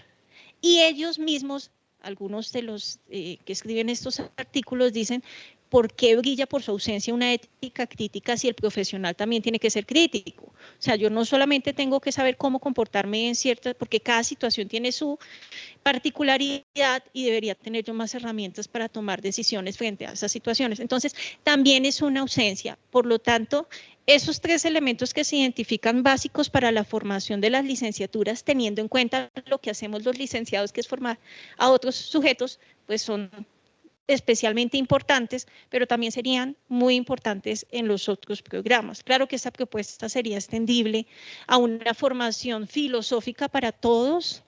Y ellos mismos, algunos de los que escriben estos artículos dicen, ¿por qué brilla por su ausencia una ética crítica si el profesional también tiene que ser crítico? O sea, yo no solamente tengo que saber cómo comportarme en ciertas, porque cada situación tiene su particularidad y debería tener yo más herramientas para tomar decisiones frente a esas situaciones. Entonces, también es una ausencia. Por lo tanto, esos tres elementos que se identifican básicos para la formación de las licenciaturas, teniendo en cuenta lo que hacemos los licenciados, que es formar a otros sujetos, pues son especialmente importantes, pero también serían muy importantes en los otros programas. Claro que esta propuesta sería extendible a una formación filosófica para todos,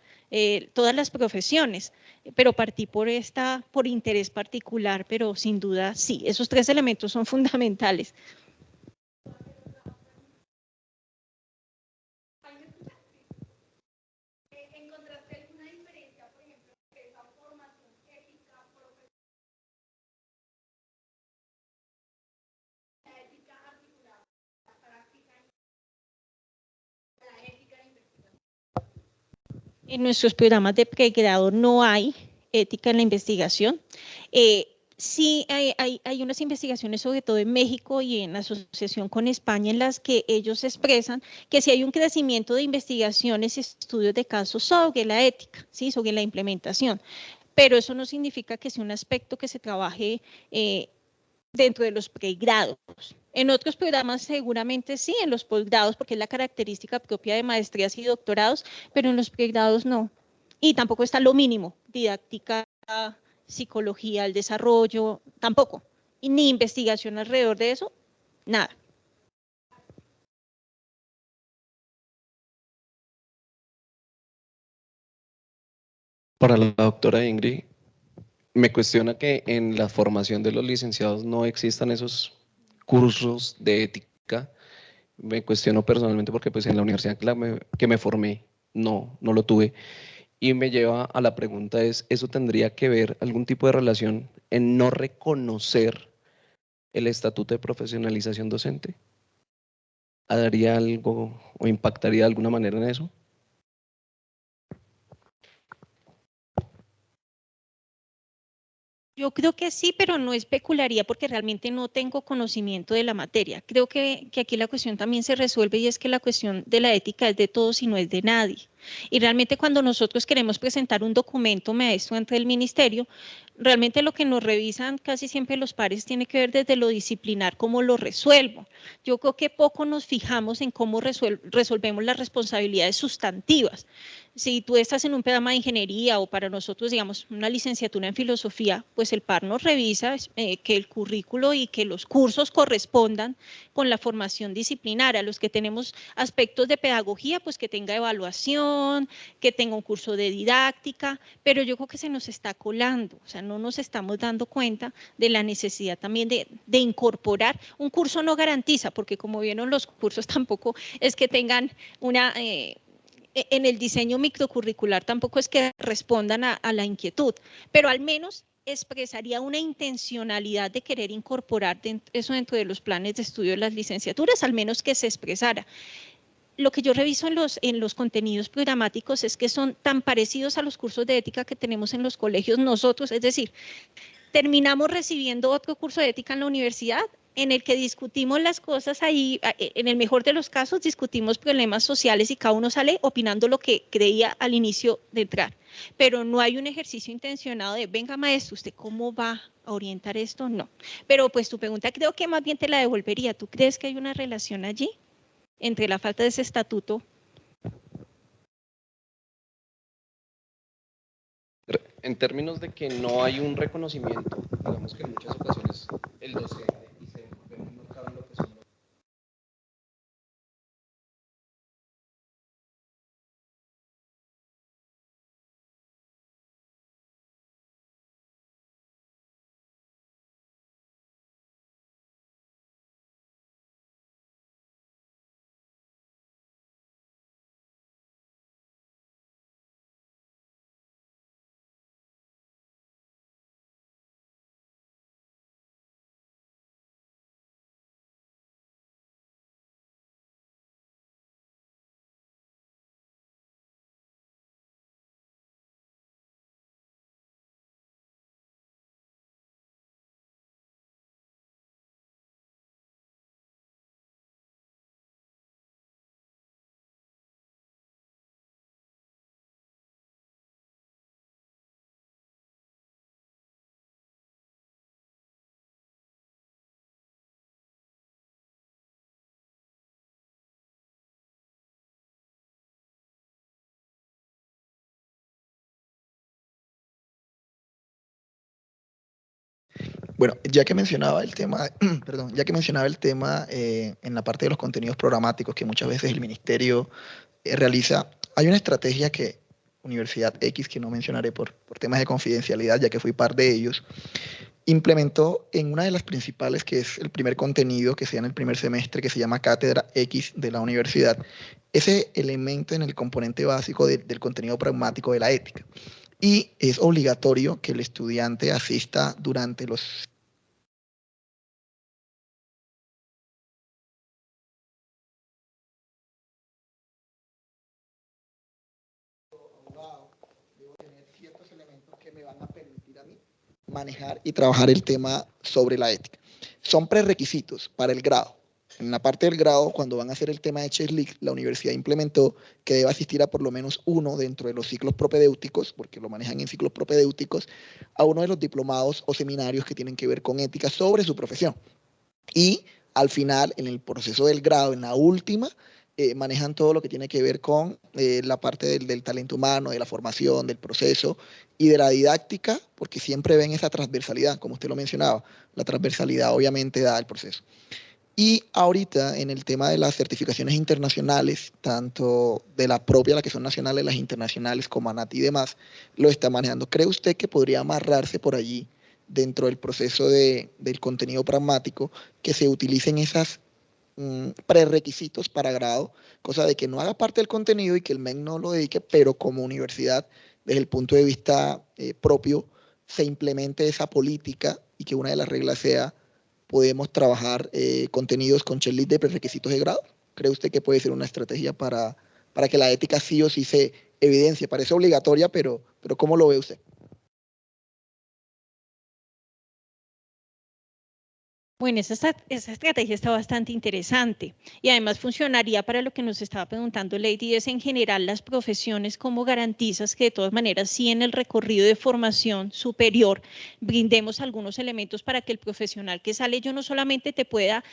todas las profesiones, pero partí por interés particular, pero sin duda sí, esos tres elementos son fundamentales. En nuestros programas de pregrado no hay ética en la investigación. Sí hay unas investigaciones, sobre todo en México y en asociación con España, en las que ellos expresan que sí hay un crecimiento de investigaciones y estudios de casos sobre la ética, ¿sí? Sobre la implementación, pero eso no significa que sea un aspecto que se trabaje dentro de los pregrados. En otros programas seguramente sí, en los posgrados, porque es la característica propia de maestrías y doctorados, pero en los pregrados no. Y tampoco está lo mínimo, didáctica, psicología, el desarrollo, tampoco. Y ni investigación alrededor de eso, nada. Para la doctora Ingrid, me cuestiona que en la formación de los licenciados no existan esos cursos de ética. Me cuestiono personalmente porque pues en la universidad que me formé no lo tuve. Y me lleva a la pregunta es, ¿eso tendría que ver algún tipo de relación en no reconocer el estatuto de profesionalización docente? ¿Daría algo o impactaría de alguna manera en eso? Yo creo que sí, pero no especularía porque realmente no tengo conocimiento de la materia. Creo que aquí la cuestión también se resuelve y es que la cuestión de la ética es de todos y no es de nadie. Y realmente cuando nosotros queremos presentar un documento maestro ante el ministerio, realmente lo que nos revisan casi siempre los pares tiene que ver desde lo disciplinar, cómo lo resuelvo. Yo creo que poco nos fijamos en cómo resolvemos las responsabilidades sustantivas. Si tú estás en un programa de ingeniería o para nosotros, digamos, una licenciatura en filosofía, pues el par nos revisa que el currículo y que los cursos correspondan con la formación disciplinaria. Los que tenemos aspectos de pedagogía, pues que tenga evaluación, que tenga un curso de didáctica, pero yo creo que se nos está colando, o sea, no nos estamos dando cuenta de la necesidad también de incorporar. Un curso no garantiza, porque como vieron, los cursos tampoco es que tengan una... en el diseño microcurricular tampoco es que respondan a la inquietud, pero al menos expresaría una intencionalidad de querer incorporar eso dentro de los planes de estudio de las licenciaturas, al menos que se expresara. Lo que yo reviso en los contenidos programáticos es que son tan parecidos a los cursos de ética que tenemos en los colegios nosotros, es decir, terminamos recibiendo otro curso de ética en la universidad en el que discutimos las cosas ahí, en el mejor de los casos discutimos problemas sociales y cada uno sale opinando lo que creía al inicio de entrar, pero no hay un ejercicio intencionado de, venga maestro, ¿usted cómo va a orientar esto? No, pero pues tu pregunta creo que más bien te la devolvería. ¿Tú crees que hay una relación allí entre la falta de ese estatuto? En términos de que no hay un reconocimiento, digamos que en muchas ocasiones el docente y se ve muy marcado en lo que son Bueno, ya que mencionaba el tema, perdón, ya que mencionaba el tema en la parte de los contenidos programáticos que muchas veces el ministerio realiza, hay una estrategia que Universidad X, que no mencionaré por temas de confidencialidad, ya que fui parte de ellos, implementó en una de las principales, que es el primer contenido que se da en el primer semestre, que se llama Cátedra X de la universidad, ese elemento en el componente básico del contenido pragmático de la ética. Y es obligatorio que el estudiante asista durante los manejar y trabajar el tema sobre la ética. Son prerequisitos para el grado. En la parte del grado, cuando van a hacer el tema de checklist, la universidad implementó que debe asistir a por lo menos uno dentro de los ciclos propedéuticos, porque lo manejan en ciclos propedéuticos, a uno de los diplomados o seminarios que tienen que ver con ética sobre su profesión. Y al final, en el proceso del grado, en la última, manejan todo lo que tiene que ver con la parte del talento humano, de la formación, del proceso y de la didáctica, porque siempre ven esa transversalidad, como usted lo mencionaba. La transversalidad obviamente da el proceso. Y ahorita en el tema de las certificaciones internacionales, tanto de la propia, las que son nacionales, las internacionales, como ANAT y demás, lo está manejando. ¿Cree usted que podría amarrarse por allí dentro del proceso del contenido pragmático, que se utilicen esas prerequisitos para grado, cosa de que no haga parte del contenido y que el MEN no lo dedique, pero como universidad, desde el punto de vista propio, se implemente esa política y que una de las reglas sea podemos trabajar contenidos con checklist de prerequisitos de grado? ¿Cree usted que puede ser una estrategia para que la ética sí o sí se evidencie? Parece obligatoria, pero ¿cómo lo ve usted? Bueno, esa estrategia está bastante interesante y además funcionaría para lo que nos estaba preguntando Lady, es en general las profesiones, cómo garantizas que de todas maneras sí en el recorrido de formación superior brindemos algunos elementos para que el profesional que sale yo no solamente te pueda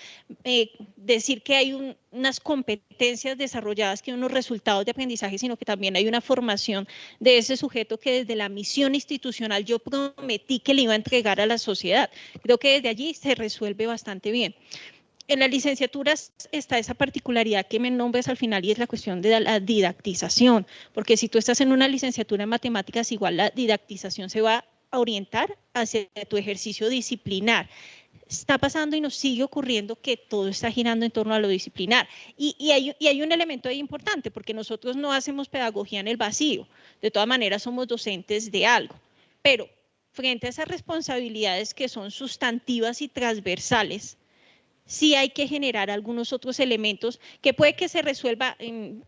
decir que hay unas competencias desarrolladas, que hay unos resultados de aprendizaje, sino que también hay una formación de ese sujeto que desde la misión institucional yo prometí que le iba a entregar a la sociedad. Creo que desde allí se resuelve bastante bien. En las licenciaturas está esa particularidad que me nombres al final y es la cuestión de la didactización, porque si tú estás en una licenciatura en matemáticas, igual la didactización se va a orientar hacia tu ejercicio disciplinar. Está pasando y nos sigue ocurriendo que todo está girando en torno a lo disciplinar. Y hay un elemento ahí importante, porque nosotros no hacemos pedagogía en el vacío, de todas maneras somos docentes de algo, pero frente a esas responsabilidades que son sustantivas y transversales, sí hay que generar algunos otros elementos que puede que se resuelva en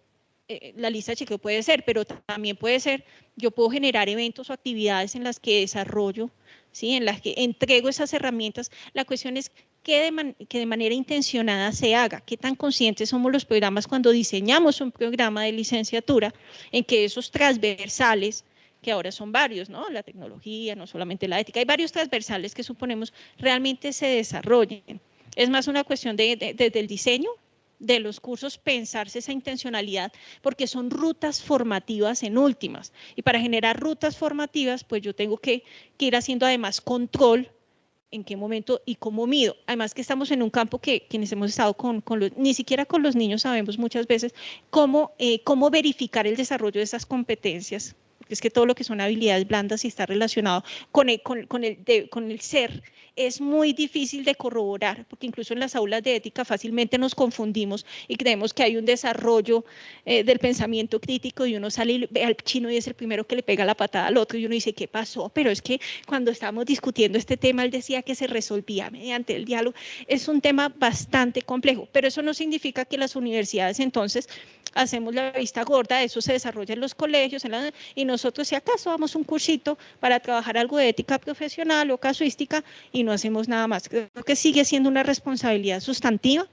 la lista de chequeo, puede ser, pero también puede ser, yo puedo generar eventos o actividades en las que desarrollo, ¿sí? En las que entrego esas herramientas. La cuestión es que de manera intencionada se haga, qué tan conscientes somos los programas cuando diseñamos un programa de licenciatura, en que esos transversales, que ahora son varios, ¿no? La tecnología, no solamente la ética, hay varios transversales que suponemos realmente se desarrollen. Es más una cuestión del diseño de los cursos, pensarse esa intencionalidad, porque son rutas formativas en últimas. Y para generar rutas formativas, pues yo tengo que ir haciendo además control en qué momento y cómo mido. Además que estamos en un campo que quienes hemos estado ni siquiera con los niños sabemos muchas veces cómo verificar el desarrollo de esas competencias, porque es que todo lo que son habilidades blandas y está relacionado con el ser, es muy difícil de corroborar, porque incluso en las aulas de ética fácilmente nos confundimos y creemos que hay un desarrollo del pensamiento crítico y uno sale y ve al chino y es el primero que le pega la patada al otro y uno dice, ¿qué pasó? Pero es que cuando estábamos discutiendo este tema, él decía que se resolvía mediante el diálogo. Es un tema bastante complejo, pero eso no significa que las universidades entonces hacemos la vista gorda, eso se desarrolla en los colegios, y nosotros si acaso damos un cursito para trabajar algo de ética profesional o casuística y no hacemos nada más. Creo que sigue siendo una responsabilidad sustantiva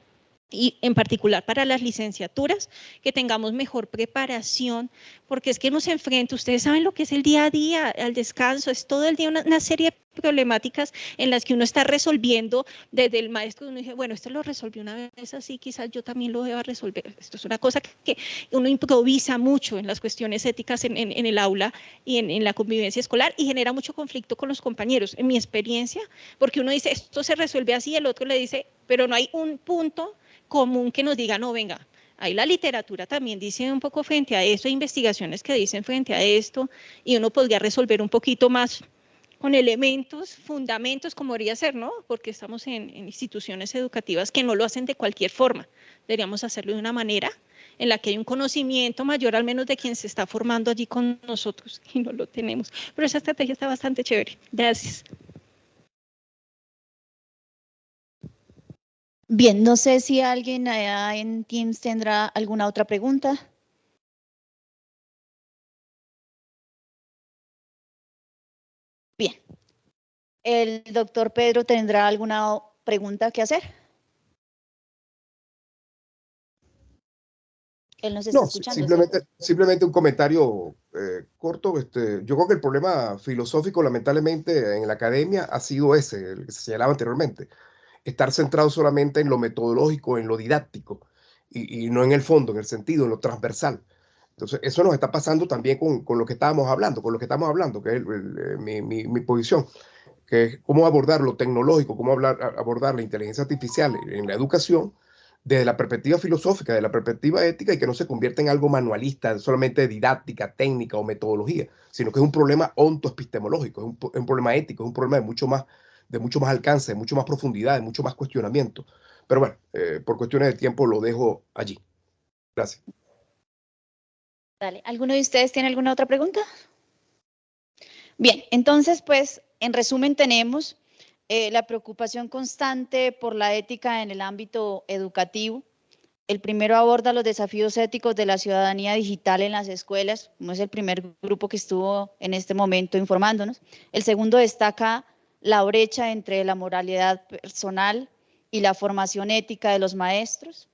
y en particular para las licenciaturas, que tengamos mejor preparación, porque es que nos enfrenta, ustedes saben lo que es el día a día, al descanso, es todo el día una serie de problemáticas en las que uno está resolviendo desde el maestro, uno dice, bueno, esto lo resolvió una vez así, quizás yo también lo deba resolver. Esto es una cosa que uno improvisa mucho en las cuestiones éticas en el aula y en la convivencia escolar, y genera mucho conflicto con los compañeros, en mi experiencia, porque uno dice, esto se resuelve así, el otro le dice, pero no hay un punto común que nos diga, no, venga, ahí la literatura también dice un poco frente a esto, hay investigaciones que dicen frente a esto, y uno podría resolver un poquito más con elementos, fundamentos, como debería ser, ¿no? Porque estamos en instituciones educativas que no lo hacen de cualquier forma. Deberíamos hacerlo de una manera en la que hay un conocimiento mayor, al menos de quien se está formando allí con nosotros, y no lo tenemos. Pero esa estrategia está bastante chévere. Gracias. Bien, no sé si alguien allá en Teams tendrá alguna otra pregunta. Bien. ¿El doctor Pedro tendrá alguna pregunta que hacer? Él nos está escuchando. Simplemente un comentario corto. Yo creo que el problema filosófico, lamentablemente, en la academia ha sido ese, el que se señalaba anteriormente. Estar centrado solamente en lo metodológico, en lo didáctico, y no en el fondo, en el sentido, en lo transversal. Entonces, eso nos está pasando también con lo que estábamos hablando, que es mi posición, que es cómo abordar lo tecnológico, cómo abordar la inteligencia artificial en la educación desde la perspectiva filosófica, de la perspectiva ética, y que no se convierta en algo manualista, solamente didáctica, técnica o metodología, sino que es un problema ontoepistemológico, es un problema ético, es un problema de mucho más alcance, de mucho más profundidad, de mucho más cuestionamiento. Pero bueno, por cuestiones de tiempo lo dejo allí. Gracias. Dale, ¿alguno de ustedes tiene alguna otra pregunta? Bien, entonces, pues, en resumen, tenemos la preocupación constante por la ética en el ámbito educativo. El primero aborda los desafíos éticos de la ciudadanía digital en las escuelas, como es el primer grupo que estuvo en este momento informándonos. El segundo destaca la brecha entre la moralidad personal y la formación ética de los maestros.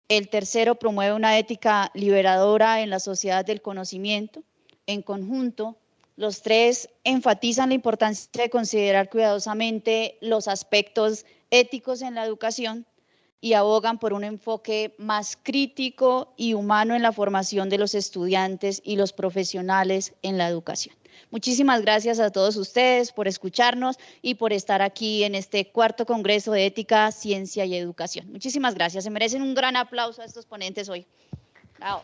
El tercero promueve una ética liberadora en la sociedad del conocimiento. En conjunto, los tres enfatizan la importancia de considerar cuidadosamente los aspectos éticos en la educación y abogan por un enfoque más crítico y humano en la formación de los estudiantes y los profesionales en la educación. Muchísimas gracias a todos ustedes por escucharnos y por estar aquí en este cuarto Congreso de Ética, Ciencia y Educación. Muchísimas gracias. Se merecen un gran aplauso a estos ponentes hoy. Bravo.